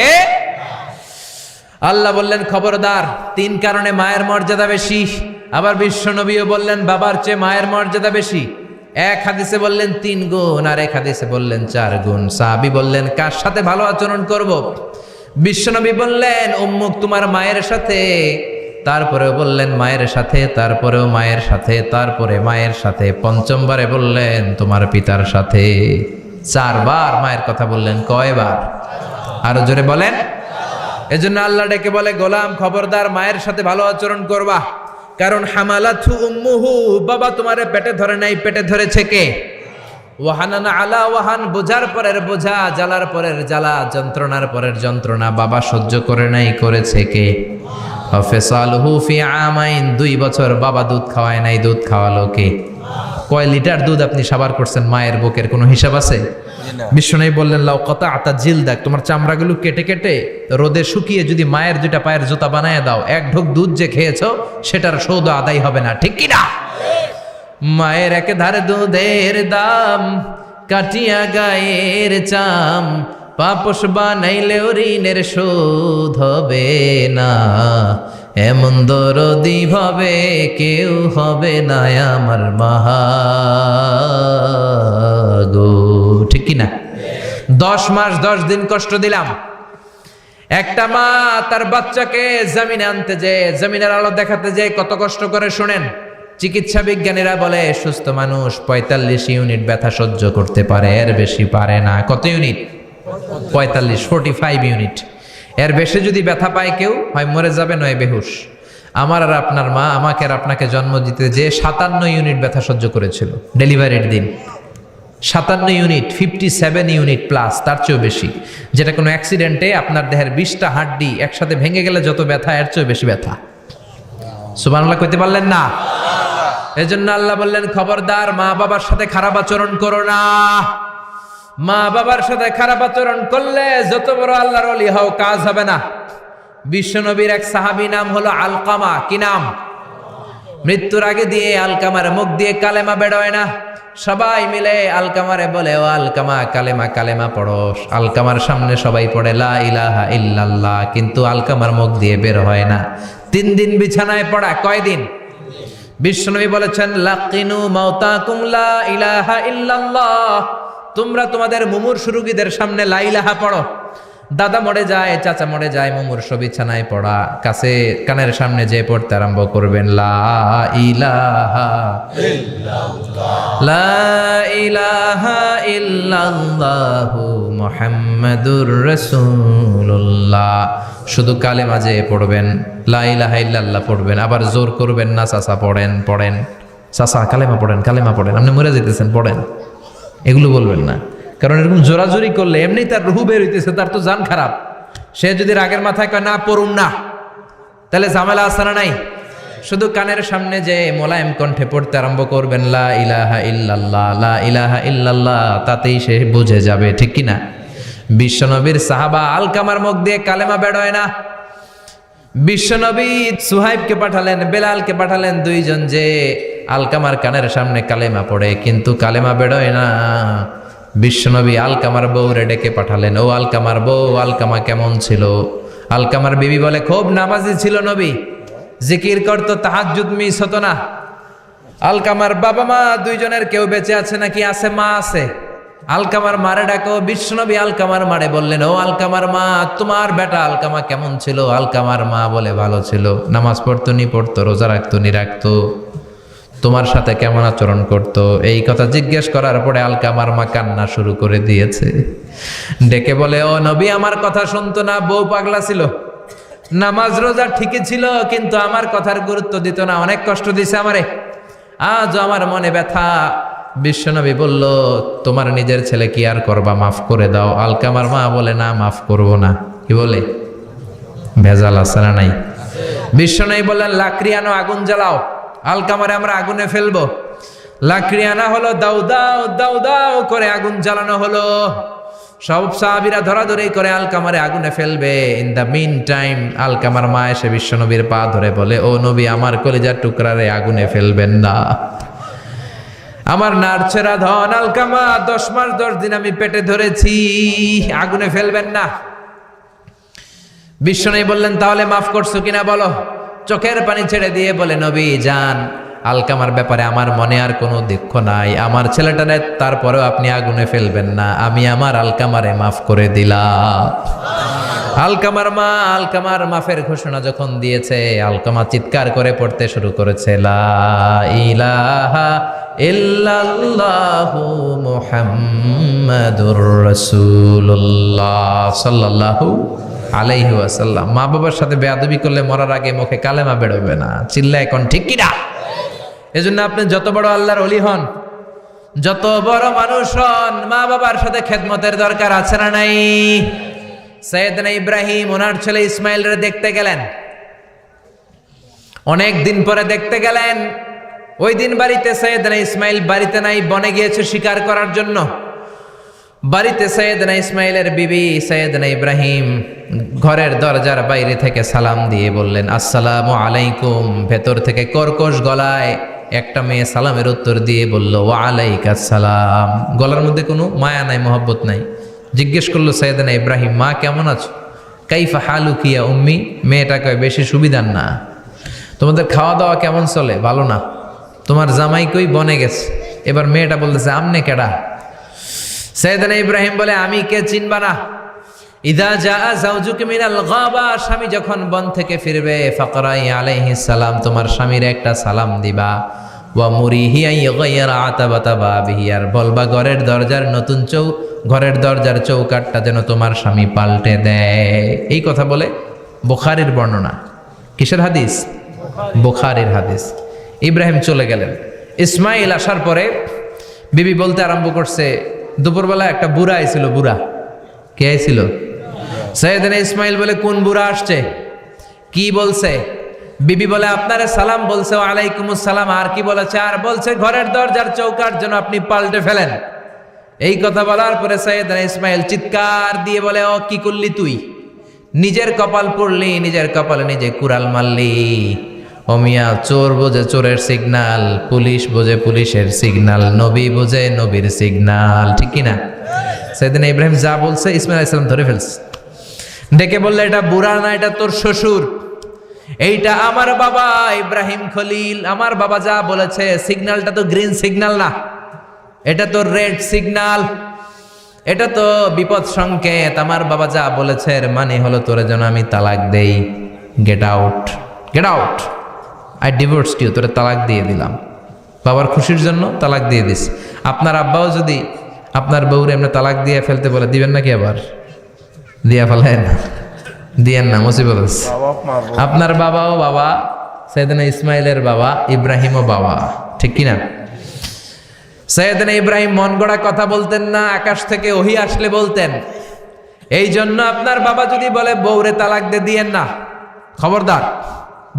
আল্লাহ বললেন, খবরদার, 3 কারণে মায়ের মর্যাদা বেশি। আবার বিশ্ব নবীও বললেন, বাবার চেয়ে মায়ের মর্যাদা বেশি। এক হাদিসে বললেন 3 গুণ, আর এক হাদিসে বললেন 4 গুণ। সাহাবী বললেন, কার সাথে ভালো আচরণ করব? বিশ্বনবী বললেন, উম্মুক, তোমার মায়ের সাথে। তারপরেও বললেন মায়ের সাথে, তারপরেও মায়ের সাথে, তারপরে মায়ের সাথে, 5মবারে বললেন তোমার পিতার সাথে। 4 বার মায়ের কথা বললেন। কয়বার? আরো জোরে বলেন। এজন্য আল্লাহ ডেকে বলে, গোলাম, খবরদার, মায়ের সাথে ভালো আচরণ করবা। কারণ হামালাতহু উম্মুহু, বাবা তোমারে পেটে ধরে নাই, পেটে ধরেছে কে? ওয়াহানানা আলা ওয়াহান, বোঝার পরের বোঝা, জ্বালার পরের জ্বালা, যন্ত্রণার পরের যন্ত্রণা বাবা সহ্য করে নাই, করেছে কে? ফিসালুহু ফি আমাইন, 2 বছর বাবা দুধ খাওয়ায় নাই, দুধ খাওয়ালো কে? কয় লিটার দুধ আপনি সাবার করছেন মায়ের বুকের কোনো হিসাব আছে? বিশ্বনবী বললেন লাউ কাতাআতা জিলদাক, তোমার চামড়াগুলো কেটে কেটে রোদে শুকিয়ে যদি মায়ের দুইটা পায়ের জুতা বানায় দাও, এক ঢোক দুধ যে খেয়েছো সেটার সৌদ আদায় হবে না, ঠিক কি না? মায়ের এক ধারে দুধের দাম, কাটিয়া গায়ের চাম, পাপস বানাইলেও ঋণের শোধ হবে না, এমন দরদি ভাবে কেউ হবে না আমার মাগো, ঠিক কি না? 10 মাস 10 দিন কষ্ট দিলাম। একটা মা তার বাচ্চাকে জমিনে আনতে যে, জমিনের আলো দেখাতে যে কত কষ্ট করে শুনেন। চিকিৎসা বিজ্ঞানীরা বলে সুস্থ মানুষ 45 ইউনিট ব্যথা সহ্য করতে পারে, এর বেশি পারে না। কত ইউনিট? 45 ইউনিট। এর বেশি যদি ব্যথা পায় কেউ হয় মরে যাবে, নয় বেহুশ। আমার আর আপনার মা আমাকে আর আপনাকে জন্ম দিতে যে 57 ইউনিট ব্যথা সহ্য করেছিল ডেলিভারির দিন। 57 ইউনিট, 57 ইউনিট প্লাস, তার চেয়েও বেশি। যেটা কোনো অ্যাক্সিডেন্টে আপনার দেহের 20টা হাড্ডি একসাথে ভেঙে গেলে যত ব্যথা, এর চেয়েও বেশি ব্যথা। সুবহানাল্লাহ কইতে পারলেন না? এজন্য আল্লাহ বললেন খবরদার মা বাবার সাথে খারাপ আচরণ করো না। মা বাবার সাথে খারাপ আচরণ করলে যত বড় আল্লাহর ওলি হও কাজ হবে না। বিশ্বনবীর এক সাহাবী নাম হলো আলকামা। কি নাম? মৃত্যুর আগে দিয়ে আলকামার মুখ দিয়ে কালেমা বেরোয় না। সবাই মিলে আলকামারে বলে, ও আলকামা কালেমা কালেমা পড়ো। আলকামার সামনে সবাই পড়ে লা ইলাহা ইল্লাল্লাহ, কিন্তু আলকামার মুখ দিয়ে বের হয় না। 3 দিন বিছানায় পড়া। কয়দিন? বিশ্বনবী বলেছেন লাকিনু মাউতাকুম লা ইলাহা ইল্লাল্লাহ, তোমরা তোমাদের মুমূর্ষু রোগীদের সামনে লা ইলাহা পড়ো। দাদা মরে যায়, চাচা মরে যায়, মুমূর্ষু বিছানায় পড়া, কাছে কানের সামনে যে পড়তে আরম্ভ করবেন লা ইলাহা ইল্লাল্লাহ, লা ইলাহা ইল্লাল্লাহু মুহাম্মাদুর রাসূলুল্লাহ। শুধু কালেমা যে পড়বেন, লা ইলাহা ইল্লাল্লাহ পড়বেন, আবার জোর করবেন না চাচা পড়েন পড়েন, চাচা কালেমা পড়েন কালেমা পড়েন, আপনি মরে যেতেছেন পড়েন, এগুলো বলবেন না। কারণ এরকম জোরাজোরি করলে এমনি তার রুহু বের হইতেছে, তার তো জান খারাপ। সে যদি রাগের মাথায় কয় না পড়ুন না, তাহলে ঝামেলা আছে না নাই? শুধু কানের সামনে যে মোলায়েম কণ্ঠে পড়তে আরম্ভ করবেন লা ইলাহা ইল্লাল্লাহ, লা ইলাহা ইল্লাল্লাহ, তাতেই সে বুঝে যাবে, ঠিক কি না? বিশ্বনবীর সাহাবা আলকামার মুখ দিয়ে কালেমা বেরোয় না। বিশ্বনবী সুহাইবকে পাঠালেন, বেলালকে পাঠালেন, দুইজন যে আলকামার কানের সামনে কালেমা পড়ে, কিন্তু কালেমা বেরোয় না। বিশ্বনবী আলকামার বউরে ডেকে পাঠালেন, ও আলকামার বউ, আলকামা কেমন ছিল? আলকামার বিবি বলে খুব নামাজি ছিল নবী, জিকির করতো, তাহাজ্জুদ মিস হতো না। আলকামার বাবা মা দুইজনের কেউ বেঁচে আছে নাকি? আছে, মা আছে। আলকামার মারে ডাকো। বিশ্বনবী আলকামার মারে বললেন, ও আলকামার মা, তোমার বেটা আলকামা কেমন ছিল? আলকামার মা বলে ভালো ছিল, নামাজ পড়তো নি পড়তো, রোজা রাখতো নি রাখতো, তোমার সাথে কেমন আচরণ করতো? এই কথা জিজ্ঞেস করার পরে আলকামার মা কান্না শুরু করে দিয়েছে। ডেকে বলে, ও নবী, আমার কথা শুনতো না, বউ পাগলা ছিল, নামাজ রোজা ঠিকই ছিল, কিন্তু আমার কথার গুরুত্ব দিত না, অনেক কষ্ট দিছে আমারে, আজ আমার মনে ব্যথা। বিশ্বনবী বলল, তোমার নিজের ছেলে কি আর করবা, মাফ করে দাও। আলকামার মা বলে, না মাফ করব না। কি বলে? ভেজাল আছে না নাই? বিশ্বনবী বললেন, লাকড়ি আনো, আগুন জ্বালাও, আলকামারে আমরা আগুনে ফেলবো। লাকড়ি আনা হলো, দাও দাও দাও দাও করে আগুন জ্বালানো হলো। সব সাহাবীরা ধরাধরি করে আলকামারে আগুনে ফেলবে। ইন দ্য মিন টাইম আলকামার মা এসে বিশ্বনবীর পা ধরে বলে, ও নবী, আমার কলিজার টুকরারে আগুনে ফেলবেন না, আমার নারছেরা ধন আলকামা 10 মাস 10 দিন আমি পেটে ধরেছি, আগুনে ফেলবেন না। বিশ্বনবী বললেন, তাহলে মাফ করছো কিনা বলো। চোখের পানি ছেড়ে দিয়ে বলে, নবী যান, আলকামার ব্যাপারে আমার মনে আর কোনো দুঃখ নাই, আমার ছেলেটারে তারপরেও আপনি আগুনে ফেলবেন না, আমি আমার আলকামারে মাফ করে দিলাম। আলকামার মা আলকামার মাফের ঘোষণা যখন দিয়েছে, আলকামা চিৎকার করে পড়তে শুরু করেছে, লা ইলাহা ইল্লাল্লাহু মুহাম্মাদুর রাসূলুল্লাহ সাল্লাল্লাহু আলাইহি ওয়াসাল্লাম। মা বাবার সাথে বেয়াদবি করলে মরার আগে মুখে কালেমা বেরোবে না। চিল্লা এখন ঠিক কি না? এজন্য আপনি যত বড় আল্লাহর ওলি হন, যত বড় মানুষ হন, মা বাবার সাথে খেদমতের দরকার আছে না নাই? সাইয়েদনা ইব্রাহিম ওনার ছেলে ইসমাইলরে দেখতে গেলেন, অনেক দিন পরে দেখতে গেলেন। ওই দিন বাড়িতে সাইয়েদনা ইসমাইল বাড়িতে নাই, বনে গিয়েছে শিকার করার জন্য। বাড়িতে সাইয়েদনা ইসমাইলের বিবি সাইয়েদনা ইব্রাহিম ঘরের দরজার বাইরে থেকে সালাম দিয়ে বললেন, আসসালামু আলাইকুম। ভেতর থেকে কর্কশ গলায় একটা মেয়ে সালামের উত্তর দিয়ে বলল, ওয়া আলাইকাস সালাম। গলার মধ্যে কোনো মায়া নাই, মহব্বত নাই। জিজ্ঞেস করলো সাইয়েদনা ইব্রাহিম, মা কেমন আছো? কাইফা হালুকি ইয়া উম্মি। মেয়েটা কয়, বেশি সুবিধার না। তোমাদের খাওয়া দাওয়া কেমন চলে? ভালো না। তোমার জামাই কই? বনে গেছে। এবার মেয়েটা বলতেছে, আমনে কেডা? সাইয়েদনা ইব্রাহিম বলে, আমি কে চিনবা না? ইদা জাআ যাওজুকা মিনাল গাবা, স্বামী যখন বন থেকে ফিরবে, ফাকরাই আলাইহিস সালাম, তোমার স্বামীর একটা সালাম দিবা। ওয়া মুরিহি আন ইয়াগাইরা আতাবাতা বাবিহি, আর বলবা ঘরের দরজার চৌকাটটা যেন তোমার স্বামী পাল্টে দেয়। এই কথা বলে বুখারীর বর্ণনা। কিসের হাদিস? বুখারীর হাদিস। ইব্রাহিম চলে গেলেন। ইসমাইল আসার পরে বিবি বলতে আরম্ভ করছে, দুপুরবেলা একটা বুড়া আইছিল। বুড়া কে আইছিল? সাইয়েদনা ইসমাইল বলে, কোন বুড়া আসছে? কি বলছে? বিবি বলে, আপনারে সালাম বলছে। ওয়া আলাইকুমুস সালাম। আর কি বলেছে? আর বলছে ঘরের দরজার চৌকাট যেন আপনি পাল্টে ফেলেন। এই কথা বলার পরে সাইয়েদনা ইসমাইল চিৎকার দিয়ে বলে, ও কি করলি তুই? নিজের কপাল পড়লি, নিজের কপালে নিজে কুড়াল মারলি। ও মিয়া, চোর বোঝে চোরের সিগনাল, পুলিশ বোঝে পুলিশের সিগনাল, নবী বোঝে নবীর সিগনাল, ঠিক কিনা? সাইয়েদনা ইব্রাহিম যা বলছে ইসমাইল আলাইহিস সালাম ধরে ফেলছে। ডেকে বললে, এটা বুড়া না, এটা তোর শ্বশুর। এইটা আমার বাবা ইব্রাহিম খলিল। আমার বাবা যা বলেছে, সিগন্যালটা তো গ্রিন সিগন্যাল না, এটা তো রেড সিগন্যাল, এটা তো বিপদ সংকেত। আমার বাবা যা বলেছে এর মানে হলো তোরে যেন আমি তালাক দেই। Get out, get out, I divorced you. তোরে তালাক দিয়ে দিলাম। বাবার খুশির জন্য তালাক দিয়ে দিস। আপনার আব্বাও যদি আপনার বউরে এমনি তালাক দিয়ে ফেলতে বলে, দিবেন নাকি? আবার দিয়া ফেলেন, দিয়েন না, মুসিবত আছে। আপনার বাবাও বাবা, সাইয়েদনা ইসমাইলের বাবা, ইব্রাহিমও বাবা, ঠিক কিনা? সাইয়েদনা ইব্রাহিম মন গড়া কথা বলতেন না, আকাশ থেকে ওহী আসলে বলতেন। এই জন্য আপনার বাবা যদি বলে বউরে তালাক দিয়েন না, খবরদার।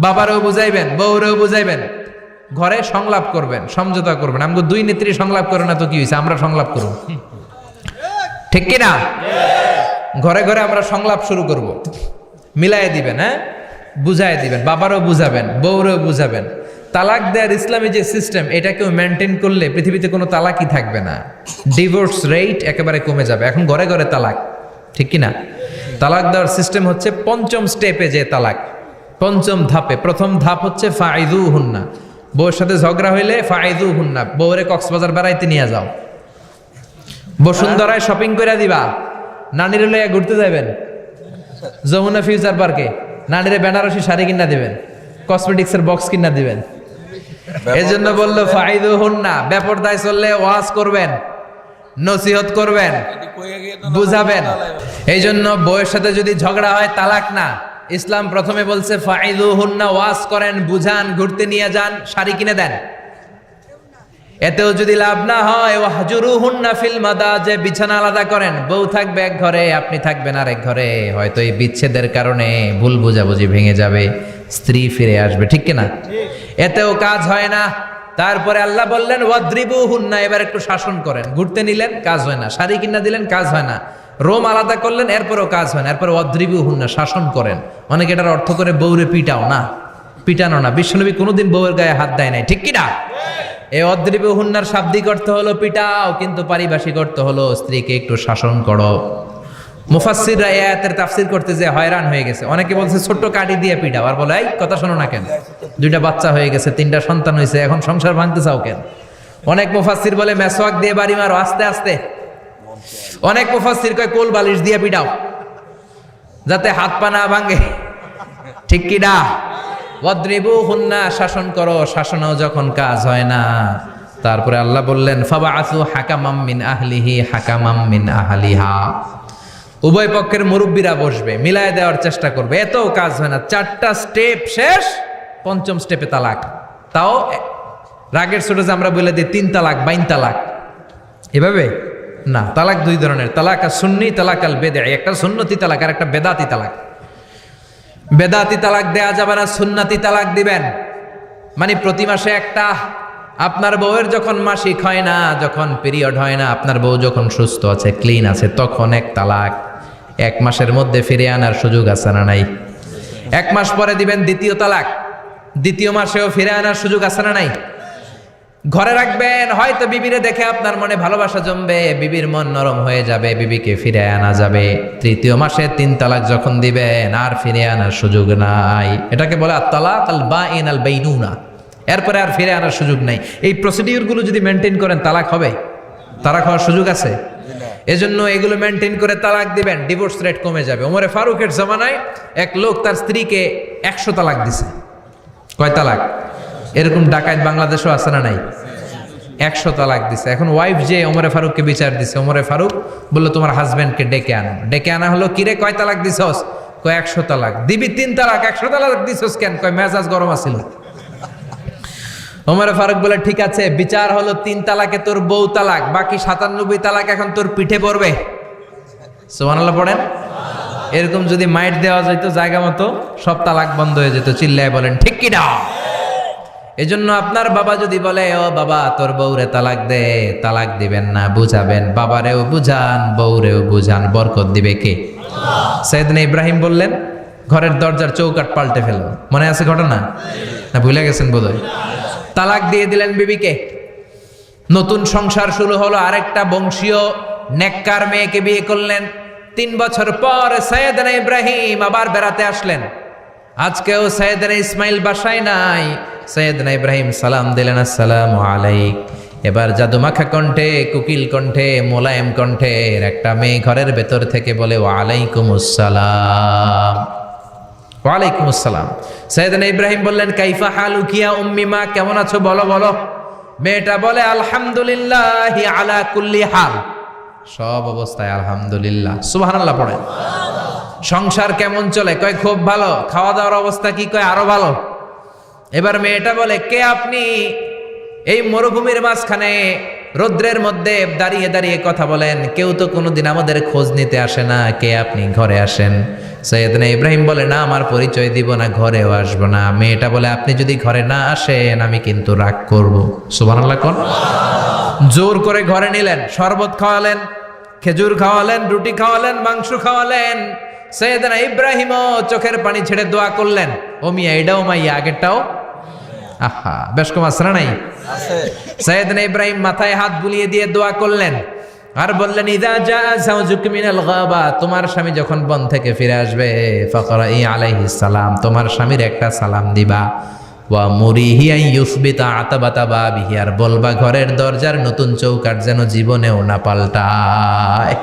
বাবারেও বুঝাইবেন, বউরেও বুঝাইবেন, ঘরে সংলাপ করবেন, সমঝোতা করবেন। আমাকে দুই নেত্রী সংলাপ করে না তো কি হয়েছে, আমরা সংলাপ করব, ঠিক কিনা? ঘরে ঘরে আমরা সংলাপ শুরু করব। মিলাই দিবেন, হ্যাঁ, বুঝাই দিবেন, বাবারও বুঝাবেন, বউরেও বুঝাবেন। তালাক দেওয়ার ইসলামী যে সিস্টেম, এটাকেও মেনটেন করলে পৃথিবীতে কোনো তালাকই থাকবে না। ডিভোর্স রেট একেবারে কমে যাবে। এখন ঘরে ঘরে তালাক, ঠিক কিনা? তালাক দেওয়ার সিস্টেম হচ্ছে পঞ্চম স্টেপে যে তালাক, পঞ্চম ধাপে। প্রথম ধাপ হচ্ছে ফাইদুহুন্না। বউয়ের সাথে ঝগড়া হইলে ফাইদুহুন্না, বউরে কক্সবাজার বেড়াইতে নিয়ে যাও, বসুন্ধরায় শপিং করে দিবা, নানিরে লইয়া ঘুরতে যাবেন, যমুনা ফিউচার পার্কে নানিরে বেনারসি শাড়ি কিনা দিবেন, কসমেটিক্সের বক্স কিনা দিবেন। এজন্য বললো ফাইদুহুন্না। বেপরদায় চললে ওয়াজ করবেন, নসিহত করবেন, বুঝাবেন। এই জন্য বউয়ের সাথে যদি ঝগড়া হয় তালাক না, ইসলাম প্রথমে বলছে ফাইদুহুন্না, ওয়াজ করেন, বুঝান, ঘুরতে নিয়ে যান, শাড়ি কিনে দেন। এতেও যদি লাভ না হয়, ওয়াহজুরুহুন্না ফিল মাদাজি, বিছানা আলাদা করেন। বউ থাকবে এক ঘরে, আপনি থাকবেন আরেক ঘরে। হয়তো এই বিচ্ছেদের কারণে ভুল বোঝাবুঝি ভেঙে যাবে, স্ত্রী ফিরে আসবে, ঠিক কিনা? এতেও কাজ হয় না। তারপরে আল্লাহ বললেন ওয়াদ্রিবুহুন্না, এবার একটু শাসন করেন। ঘুরতে নিলেন, কাজ হয় না। শাড়ি কিনা দিলেন, কাজ হয় না। রোম আলাদা করলেন, এরপরেও কাজ হয় না। এরপর ওয়াদ্রিবুহুন্না, শাসন করেন। অনেকে এটার অর্থ করে বউরে পিটাও না, পিটানো না। বিশ্বনবী কোনোদিন বউয়ের গায়ে হাত দেয় নাই, ঠিক কিনা? এই ওয়াদ্রিবুহুন্নার শাব্দিক অর্থ হলো পিটাও, কিন্তু পারিভাষিক অর্থ হলো স্ত্রীকে একটু শাসন করো। মুফাসসিররা এই আয়াতের তাফসীর করতে যে হয়রান হয়ে গেছে। অনেকে বলছে ছোট্ট কাঠি দিয়ে পিটাও, আর বলে এই কথা শোনো না কেন, দুইটা বাচ্চা হয়ে গেছে, 3টা সন্তান হয়েছে, এখন সংসার ভাঙতে চাও কেন? অনেক মুফাসসির বলে মেসওয়াক দিয়ে বাড়ি মারো আস্তে আস্তে। অনেক মুফাসসির কয় কোল বালিশ দিয়ে পিটাও, যাতে হাত পা না ভাঙে, ঠিক কি না? ওয়াদ্রিবুহুন্না, শাসন করো। শাসনও যখন কাজ হয় না, তারপরে আল্লাহ বললেন ফাবাআসু হাকামাম মিন আহলিহি হাকামাম মিন আহলিহা, উভয় পক্ষের মুরব্বীরা বসবে, মিলায় দেওয়ার চেষ্টা করবে। এতও কাজ হয় না। 4টা স্টেপ শেষ, 5ম স্টেপে তালাক। তাও রাগের ছোট যে আমরা বলে দিই 3 তালাক, 22 তালাক, এভাবে না। তালাক 2 ধরনের, তালাক আর সুন্নি, তালাক আল বেদঈ। একটা সুন্নতি তালাক আর একটা বেদাতি তালাক। বেদাতি তালাক দেয়া যাবে না, সুন্নতি তালাক দিবেন। মানে প্রতি মাসে একটা, আপনার বউয়ের যখন মাসিক হয় না, যখন পিরিয়ড হয় না, আপনার বউ যখন সুস্থ আছে, ক্লিন আছে, তখন এক তালাক। 1 মাসের মধ্যে ফিরে আনার সুযোগ আছে না নাই? 1 মাস পরে দিবেন দ্বিতীয় তালাক, দ্বিতীয় মাসেও ফিরে আনার সুযোগ আছে না নাই? ঘরে রাখবেন, হয়তো বিবিরে দেখে আপনার মনে ভালোবাসা জমবে, বিবির মন নরম হয়ে যাবে, বিবিকে ফিরে আনা যাবে। তৃতীয় মাসে 3 তালাক যখন দিবেন, আর ফিরে আনার সুযোগ নাই। এটাকে বলে আত-তালাক আল-বাইন আল-বাইনুনা। এরপরে আর ফিরে আনার সুযোগ নাই। এই প্রসিডিউরগুলো যদি মেনটেন করেন, তালাক হবে? তালাক হওয়ার সুযোগ আছে? এজন্য এগুলো মেনটেন করে তালাক দিবেন, ডিভোর্স রেট কমে যাবে। ওমরে ফারুকের জামানায় এক লোক তার স্ত্রীকে 100 তালাক দিছে। কয় তালাক? এরকম ডাকাত বাংলাদেশও আছে না নাই? 100 তালাক দিছে। এখন ওয়াইফ যে ওমরে ফারুককে বিচার দিছে, ওমরে ফারুক বললো তোমার হাজবেন্ডকে ডেকে আনো। ডেকে আনা হলো, কিরে কয় তালাক দিছস? কয় 100 তালাক। দিবি 3 তালাক, 100 তালাক দিছস কেন? কয় মেজাজ গরম আছিল। ওমরে ফারুক বলে ঠিক আছে, বিচার হলো 3 তালাকে তোর বউ তালাক, বাকি 97 তালাক এখন তোর পিঠে পড়বে। সুবহানাল্লাহ পড়েন। এরকম যদি মাইট দেওয়া যেত জায়গা মতো, সব তালাক বন্ধ হয়ে যেত। চিল্লায় বলেন ঠিক কি না? এজন্য আপনার বাবা যদি বলে ও বাবা তোর বউরে তালাক দে, তালাক দিবেন না, বুঝাবেন। বাবারেও বুঝান, বউরেও বুঝান, বরকত দিবে কে? সাইয়েদনা ইব্রাহিম বললেন ঘরের দরজার চৌকাঠ পাল্টে ফেলল। মনে আছে ঘটনা? না ভুলে গেছেন বোধহয়? তালাক দিয়ে দিলেন বিবিকে। নতুন সংসার শুরু হলো। আরেকটা বংশীয় নেককার মেয়েকে বিয়ে করলেন। 3 বছর পর সাইয়েদনা ইব্রাহিম আবার বেড়াতে আসলেন। আজকেও সাইয়েদনা ইসমাইল বাসায় নাই। সাইয়েদনা ইব্রাহিম সালাম দিলেন, আসসালামু আলাইক। এবার জাদুমাখা কণ্ঠে, কুকিল কণ্ঠে, মোলায়েম কণ্ঠের একটা মেয়ে ঘরের ভেতর থেকে বলে ওয়ালাইকুমুস সালাম। ওয়ালাইকুমুস সালাম। সাইয়েদনা ইব্রাহিম বললেন কাইফা হালুকিয়া উম্মি মা, কেমন আছো বলো বলো। মেয়েটা বলে আলহামদুলিল্লাহি আলা কুল্লি হাল, সব অবস্থায় আলহামদুলিল্লাহ। সুবহানাল্লাহ পড়েন। সংসার কেমন চলে? কয় খুব ভালো। খাওয়া দাওয়ার অবস্থা কি? কয় আরো ভালো। এবার মেয়েটা বলে কে আপনি? এই মরুভূমির মাঝখানে রৌদ্রের মধ্যে দাঁড়িয়ে দাঁড়িয়ে কথা বলেন, কেউ তো কোনোদিন আমাদের খোঁজ নিতে আসে না। কে আপনি? ঘরে আসেন। সাইয়েদনা ইব্রাহিম বলে না, আমার পরিচয় দিব না, ঘরেও আসবো না। মেয়েটা বলে আপনি যদি ঘরে না আসেন আমি কিন্তু রাগ করব। সুবহানাল্লাহ কোন। জোর করে ঘরে নিলেন, শরবত খাওয়ালেন, খেজুর খাওয়ালেন, রুটি খাওয়ালেন, মাংস খাওয়ালেন। সাইয়েদনা ইব্রাহিমও চোখের পানি ছেড়ে দোয়া করলেন। ও মিয়া, এটাও মাইয়া, আগেরটাও। আহা, বেশ কম আসরা নাই? সাইয়েদনা ইব্রাহিম মাথায় হাত বুলিয়ে দিয়ে দোয়া করলেন আর বললেন ইদা জা যাওজুক মিনাল গাবা, তোমার স্বামী যখন বন থেকে ফিরে আসবে, ফাকরাই আলাইহিস সালাম, তোমার স্বামীর একটা সালাম দিবা। ওয়া মুরিহি আন ইউসবিতা আতাবাতা বাবিহি, আর বলবা ঘরের দরজার নতুন চৌকাঠ যেন জীবনেও না পাল্টায়।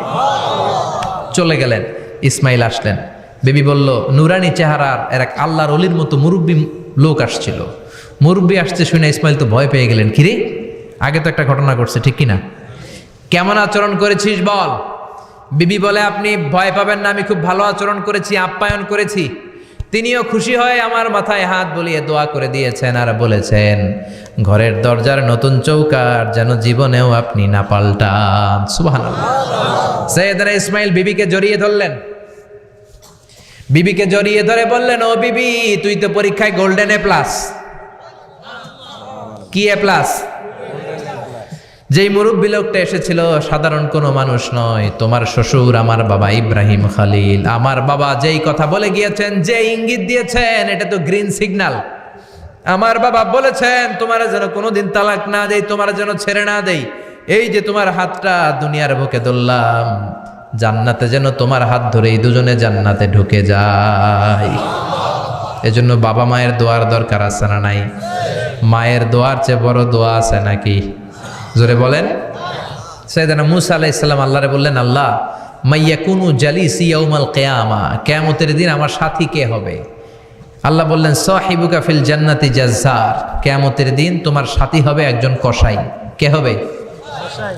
চলে গেলেন। ইসমাইল আসলেন। বেবি বলল নুরানি চেহারার এক আল্লাহর ওলির মতো মুরব্বী লোক আসছিল। মুরব্বী আসছে শুনে ইসমাইল তো ভয় পেয়ে গেলেন। কিরে, আগে তো একটা ঘটনা ঘটছে, ঠিক কিনা? কেমন আচরণ করেছিস বল। বিবি বলে আপনি ভয় পাবেন না, আমি খুব ভালো আচরণ করেছি, আপ্যায়ন করেছি। তিনিও খুশি হয়ে আমার মাথায় হাত বুলিয়ে দোয়া করে দিয়েছেন আর বলেছেন ঘরের দরজার নতুন চৌকাঠ যেন জীবনেও আপনি না পাল্টান। সুবহানাল্লাহ। সাইয়েদনা ইসমাইল বিবিকে জড়িয়ে ধরলেন। বিবিকে জড়িয়ে ধরে বললেন ও বিবি, তুই তো পরীক্ষায় গোল্ডেন এ প্লাস। কি এ প্লাস? যেই মুরব্বী লোকটা এসেছিল সাধারণ কোনো মানুষ নয়, তোমার শ্বশুর আমার বাবা ইব্রাহিম খালিল। আমার বাবা যেই কথা বলে গিয়েছেন, যে ইঙ্গিত দিয়েছেন, এটা তো গ্রিন সিগন্যাল। আমার বাবা বলেছেন তোমার যেন কোনোদিন তালাক না দেই, তোমার যেন ছেড়ে না দেই। এই যে তোমার হাতটা দুনিয়ার বুকে ধরলাম, জান্নাতে যেন তোমার হাত ধরেই দুজনে জান্নাতে ঢুকে যায়। এজন্য বাবা মায়ের দোয়ার দরকার আছে না নাই? মায়ের দোয়ার চেয়ে বড় দোয়া আছে নাকি? জোরে বলেন। সাইয়েদনা মূসা আলাইহিস সালাম আল্লাহরে বললেন, আল্লাহ মাইয়াকুনু জালিসি ইয়াউমাল কিয়ামা, কিয়ামতের দিন আমার সাথী কে হবে? আল্লাহ বললেন সাহিবুকা ফিল জান্নাতি জাজ্জার, কিয়ামতের দিন তোমার সাথী হবে একজন কসাই। কে হবে?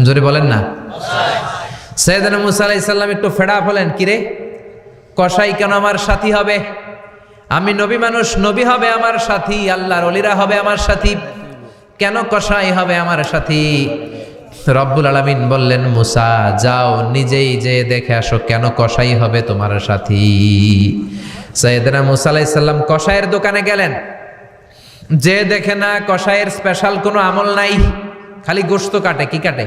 জোরে বলেন না। সাইয়েদনা মূসা আলাইহিস সালাম একটু ফেড আপ হলেন, কিরে কসাই কেন আমার সাথী হবে? আমি নবী মানুষ, নবী হবে আমার সাথী, আল্লাহর ওলিরা হবে আমার সাথী, কেন কসাই হবে আমার সাথী? রব্বুল আলামিন বললেন মুসা যাও নিজেই যে দেখে আসো কেন কসাই হবে তোমার সাথী। সাইয়েদনা মুসা আলাইহিস সালাম কসাইয়ের দোকানে গেলেন। যে দেখে না কসাইয়ের স্পেশাল কোনো আমল নাই, খালি গোশত কাটে। কি কাটে?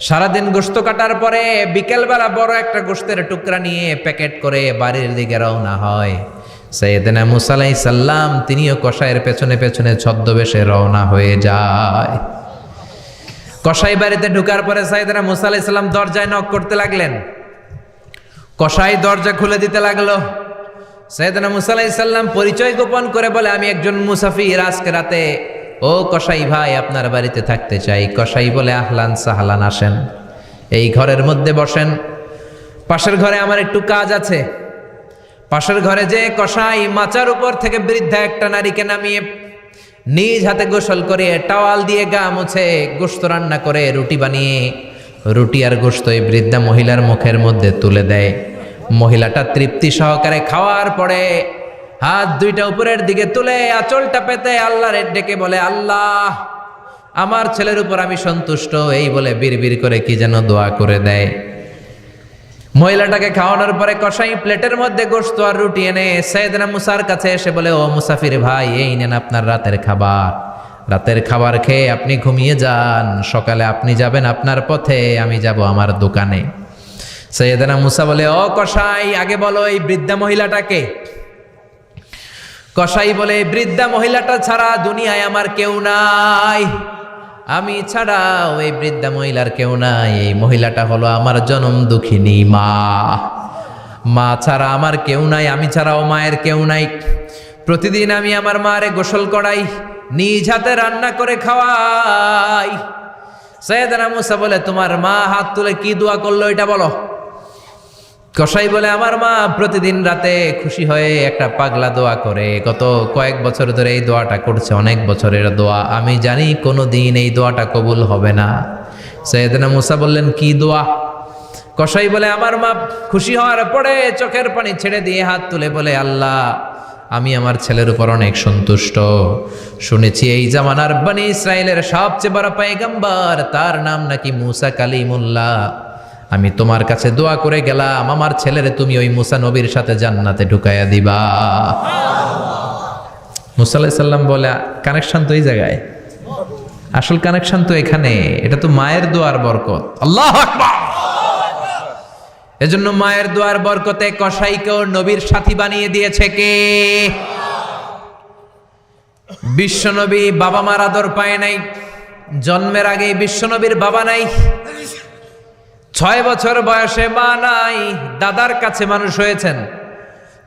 সারাদিন গোশত কাটার পরে বিকেলবেলা বড় একটা গোশতের টুকরা নিয়ে প্যাকেট করে বাড়ির দিকে রওনা হয়। সাইয়েদনা মুসা আলাইহিস সালাম তিনিও কসাইয়ের পেছনে পেছনে ছদ্মবেশে রওনা হয়ে যায়। কসাই বাড়িতে ঢোকার পরে সাইয়েদনা মুসা আলাইহিস সালাম দরজায় নক করতে লাগলেন। কসাই দরজা খুলে দিতে লাগলো। সাইয়েদনা মুসা আলাইহিস সালাম পরিচয় গোপন করে বলে, আমি একজন মুসাফির, আজকে রাতে ও কসাই ভাই আপনার বাড়িতে থাকতে চাই। কসাই বলে, আহলান সাহলান, আসেন, এই ঘরের মধ্যে বসেন। পাশের ঘরে আমার একটু কাজ আছে। পাশের ঘরে যে কসাই মাচার উপর থেকে বৃদ্ধা একটা নারীকে নামিয়ে নিজ হাতে গোসল করে টাওয়াল দিয়ে গা মুছে গোশত রান্না করে রুটি বানিয়ে রুটি আর গোশত এই বৃদ্ধা মহিলার মুখের মধ্যে তুলে দেয়। মহিলাটা তৃপ্তি সহকারে খাওয়ার পরে হাত দুইটা উপরের দিকে তুলে আঁচলটা পেতে আল্লাহর ডেকে বলে, আল্লাহ আমার ছেলের উপর আমি সন্তুষ্ট, এই বলে বিড়বিড় করে কি যেন দোয়া করে দেয়। মহিলাটাকে খাওয়ানোর পরে কসাই প্লেটের মধ্যে গোশত আর রুটি এনে সাইয়েদনা মুসার কাছে এসে বলে, ও মুসাফির ভাই, এই নেন আপনার রাতের খাবার। রাতের খাবার খেয়ে আপনি ঘুমিয়ে যান, সকালে আপনি যাবেন আপনার পথে, আমি যাব আমার দোকানে। সাইয়েদনা মুসা বলে, ও কসাই, আগে বলো এই বৃদ্ধা মহিলাটাকে। কসাই বলে, বৃদ্ধা মহিলাটা ছাড়া দুনিয়ায় আমার কেউ নাই, আমি ছাড়া ওই বৃদ্ধা মহিলার কেউ নাই। এই মহিলাটা হলো আমার জনম দুঃখিনী মা। মা ছাড়া আমার কেউ নাই, আমি ছাড়াও মায়ের কেউ নাই। প্রতিদিন আমি আমার মারে গোসল করাই, নিজ হাতে রান্না করে খাওয়াই। সাইয়েদনা মুসা বলে, তোমার মা হাত তুলে কি দোয়া করলো এটা বলো। কসাই বলে, আমার মা প্রতিদিন রাতে খুশি হয়ে একটা পাগলা দোয়া করে, গত কয়েক বছর ধরে এই দোয়াটা করছে, অনেক বছরের দোয়া, আমি জানি কোনো দিন এই দোয়াটা কবুল হবে না। সাইয়েদনা মুসা বললেন, কি দোয়া? কসাই বলে, আমার মা খুশি হওয়ার পরে চোখের পানি ছেড়ে দিয়ে হাত তুলে বলে, আল্লাহ আমি আমার ছেলের উপর অনেক সন্তুষ্ট। শুনেছি এই জামানার বনি ইসরায়েলের সবচেয়ে বড় পয়গম্বর, তার নাম নাকি মুসা কালিমুল্লাহ। আমি তোমার কাছে দোয়া করে গেলাম, আমার ছেলেরে তুমি ওই মুসা নবীর সাথে জান্নাতে ঢুকাইয়া দিবা। মুসা আলাইহিস সালাম বলে, কানেকশন তো এই জায়গায়, আসল কানেকশন তো এখানে, এটা তো মায়ের দোয়ার বরকত। আল্লাহু আকবার। এজন্য মায়ের দোয়ার বরকতে কসাইকেও নবীর সাথী বানিয়ে দিয়েছে কে? বিশ্বনবী বাবা মার আদর পায় নাই, জন্মের আগেই বিশ্বনবীর বাবা নাই, 6 বছর বয়সে মা নাই, দাদার কাছে মানুষ হয়েছেন,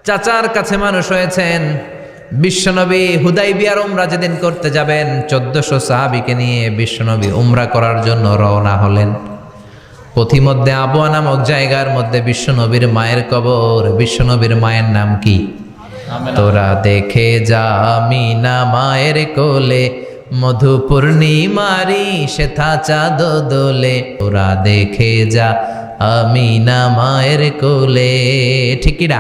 চাচার কাছে মানুষ হয়েছেন। বিশ্বনবী হুদাইবিয়ার উমরা যেদিন করতে যাবেন, 1400 সাহাবীকে নিয়ে বিশ্বনবী উমরা করার জন্য রওনা হলেন। পথিমধ্যে আবওয়া নামক জায়গার মধ্যে বিশ্বনবীর মায়ের কবর। বিশ্বনবীর মায়ের নাম কি? তোরা দেখে যা আমিনা মায়ের কোলে, মধু পূর্ণিমারি সেথা চাঁদ দোলে, তোরা দেখে যা আমিনা মায়ের কোলে। ঠিক না?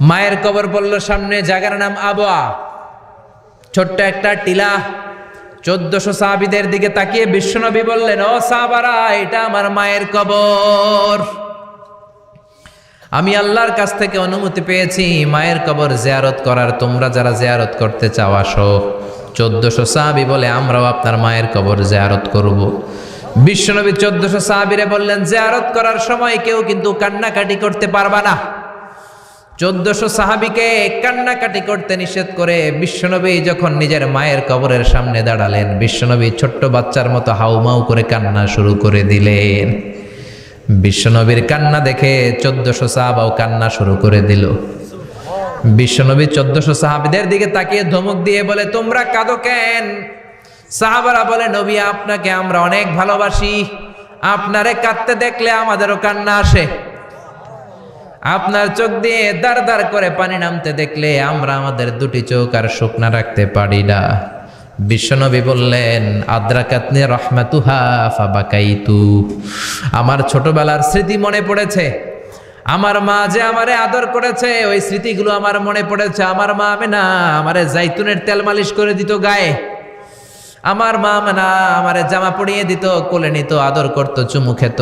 মায়ের কবর বলল সামনে, জায়গার নাম আবওয়া, ছোট্ট একটা টিলা। 1400 সাহাবীদের দিকে তাকিয়ে বিশ্বনবী বললেন, ও সাহাবারা, এটা আমার মায়ের কবর। আমি আল্লাহর কাছ থেকে অনুমতি পেয়েছি মায়ের কবর জিয়ারত করার, তোমরা যারা জিয়ারত করতে চাও আসো। 1400 সাহাবী বলে, আমরাও আপনার মায়ের কবর জিয়ারত করব। বিশ্বনবী 1400 সাহাবীরে বললেন, জিয়ারত করার সময় কেউ কিন্তু কান্নাকাটি করতে পারবা না। 1400 সাহাবীকে কান্নাকাটি করতে নিষেধ করে বিশ্বনবী যখন নিজের মায়ের কবরের সামনে দাঁড়ালেন, বিশ্বনবী ছোট্ট বাচ্চার মতো হাউমাউ করে কান্না শুরু করে দিলেন। বিশ্বনবীর কান্না দেখে 1400 সাহাবাও কান্না শুরু করে দিল। বিশ্বনবী 1400 সাহাবীদের দিকে তাকিয়ে ধমক দিয়ে বলে, তোমরা কাঁদো কেন? সাহাবারা বলে, নবী আপনাকে আমরা অনেক ভালোবাসি, আপনারে কাঁদতে দেখলে আমাদেরও কান্না আসে। আপনার চোখ দিয়ে দাঁড় দাঁড় করে পানি নামতে দেখলে আমরা আমাদের দুটি চোখ আর শুকনা রাখতে পারি না। বিশ্বনবী বললেন, আদ্রাকাতনি রাহমাতুহা ফাবাকাইতু, আমার ছোটবেলার স্মৃতি মনে পড়েছে, আমার মা যে আমারে আদর করেছে ওই স্মৃতিগুলো আমার মনে পড়েছে। আমার মা আমেনা আমারে জাইতুনের তেল মালিশ করে দিত গায়ে, আমার মা আমেনা আমারে জামা পরিয়ে দিত, কোলে নিত, আদর করত, চুমু খেত,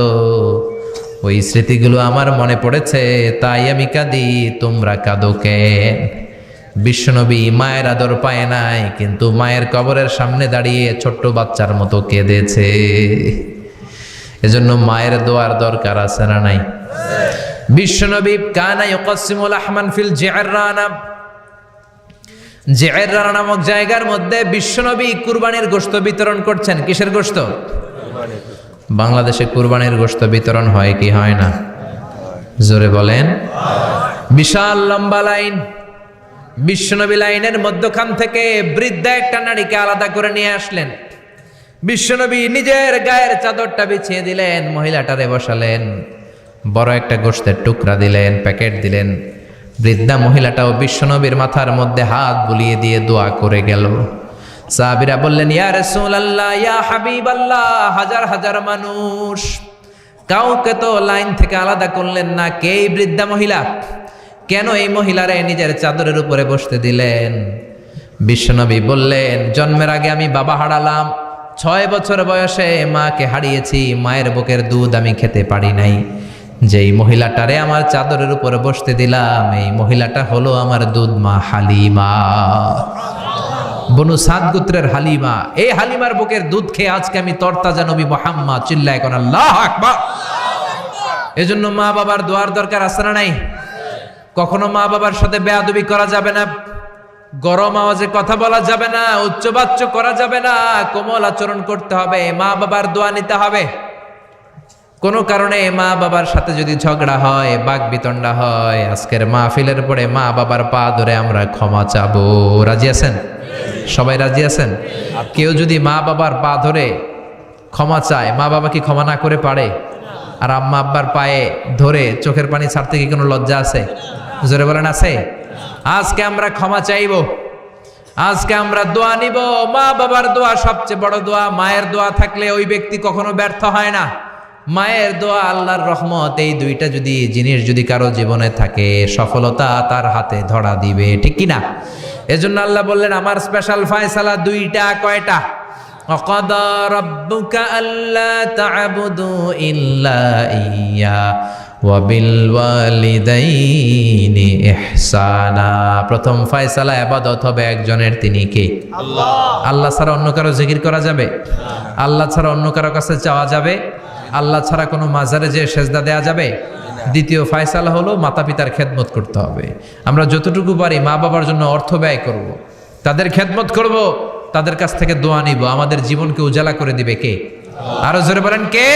ওই স্মৃতিগুলো আমার মনে পড়েছে, তাই আমি কাঁদি, তোমরা কাঁদো কেন? বিশ্বনবী মায়ের আদর পায় নাই, কিন্তু মায়ের কবরের সামনে দাঁড়িয়ে ছোট্ট বাচ্চার মতো কেঁদেছে। এজন্য মায়ের দোয়ার দরকার আছে না নাই? বিশ্বনবী কানা ইউকাসিমুল আহমান ফিল জিআররানা, জিআররানা নামক জায়গার মধ্যে বিশ্বনবী কুরবানির গোশত বিতরণ করছেন। কিসের গোশত? বাংলাদেশে কুরবানির গোশত বিতরণ হয় কি হয় না? জোরে বলেন। বিশাল লম্বা লাইন, বিশ্বনবী লাইনের মধ্যখান থেকে বৃদ্ধা একটা নারীকে আলাদা করে নিয়ে আসলেন। বিশ্বনবী নিজের গায়ের চাদরটা বিছিয়ে দিলেন, মহিলাটারে বসালেন, বড় একটা গোশতের টুকরা দিলেন, প্যাকেট দিলেন। বৃদ্ধা মহিলাটাও বিশ্বনবীর মাথার মধ্যে হাত বুলিয়ে দিয়ে দোয়া করে গেল। সাহাবীরা বললেন, ইয়া রাসূলুল্লাহ, ইয়া হাবিবাল্লাহ, হাজার হাজার মানুষ, কাউকে তো লাইন থেকে আলাদা করলেন না, কে এই বৃদ্ধা মহিলা? কেন এই মহিলারে নিজের চাদরের উপরে বসতে দিলেন? বিশ্বনবী বললেন, জন্মের আগে আমি বাবা হারালাম, 6 বছর বয়সে মাকে হারিয়েছি, মায়ের বুকের দুধ আমি খেতে পারি নাই। যেই মহিলাটারে আমার চাদরের উপরে বসতে দিলাম, এই মহিলাটা হলো আমার দুধ মা হালিমা, বনু সাদ গোত্রের হালিমা। এই হালিমার বুকের দুধ খেয়ে আজকে আমি তরতাজা নবী মুহাম্মদ। চিল্লায় কোন আল্লাহু আকবার। এজন্য মা বাবার দোয়ার দরকার আছে না নাই? কখনো মা বাবার সাথে বেয়াদবি করা যাবে না, গরম আওয়াজে কথা বলা যাবে না, উচ্চবাচ্য করা যাবে না, কোমল আচরণ করতে হবে, মা বাবার দোয়া নিতে হবে। কোনো কারণে মা বাবার সাথে যদি ঝগড়া হয়, বাকবিতণ্ডা হয়, আজকের মাহফিলের পরে মা বাবার পা ধরে আমরা ক্ষমা চাবো। রাজি আছেন? সবাই রাজি আছেন? কেউ যদি মা বাবার পা ধরে ক্ষমা চায়, মা বাবা কি ক্ষমা না করে পারে? আর আম্মা আব্বার পায়ে ধরে চোখের পানি ছাড়তে কি কোনো লজ্জা আছে? জোরে বলেন, আছে? আজকে আমরা ক্ষমা চাইব, আজকে আমরা দোয়া নিব। মা বাবার দোয়া সবচেয়ে বড় দোয়া। মায়ের দোয়া থাকলে ওই ব্যক্তি কখনো ব্যর্থ হয় না। মায়ের দোয়া, আল্লাহর রহমত, এই দুইটা যদি জিনিস যদি কারো জীবনে থাকে, সফলতা তার হাতে ধরা দিবে, ঠিক কিনা? এজন্য আল্লাহ বললেন, আমার স্পেশাল ফয়সালা দুইটা। কয়টা? وَقَضَى رَبُّكَ أَلَّا تَعْبُدُوا إِلَّا إِيَّاهُ وَبِالْوَالِدَيْنِ إِحْسَانًا। প্রথম ফয়সালা ইবাদত হবে একজনের, তিনি কে? আল্লাহ। আল্লাহ ছাড়া অন্য কারো জিকির করা যাবে? আল্লাহ ছাড়া অন্য কারো কাছে চাওয়া যাবে? আল্লাহ ছাড়া কোনো মাজারে যে সেজদা দেয়া যাবে? দ্বিতীয় ফয়সালা হলো মাতা পিতার খেদমত করতে হবে। আমরা যতটুকু পারি মা বাবার জন্য অর্থ ব্যয় করব, তাদের খেদমত করব, তাদের কাছ থেকে দোয়া নিব। আমাদের জীবনকে উজালা করে দিবে কে? আরো জোরে বলেন, কে?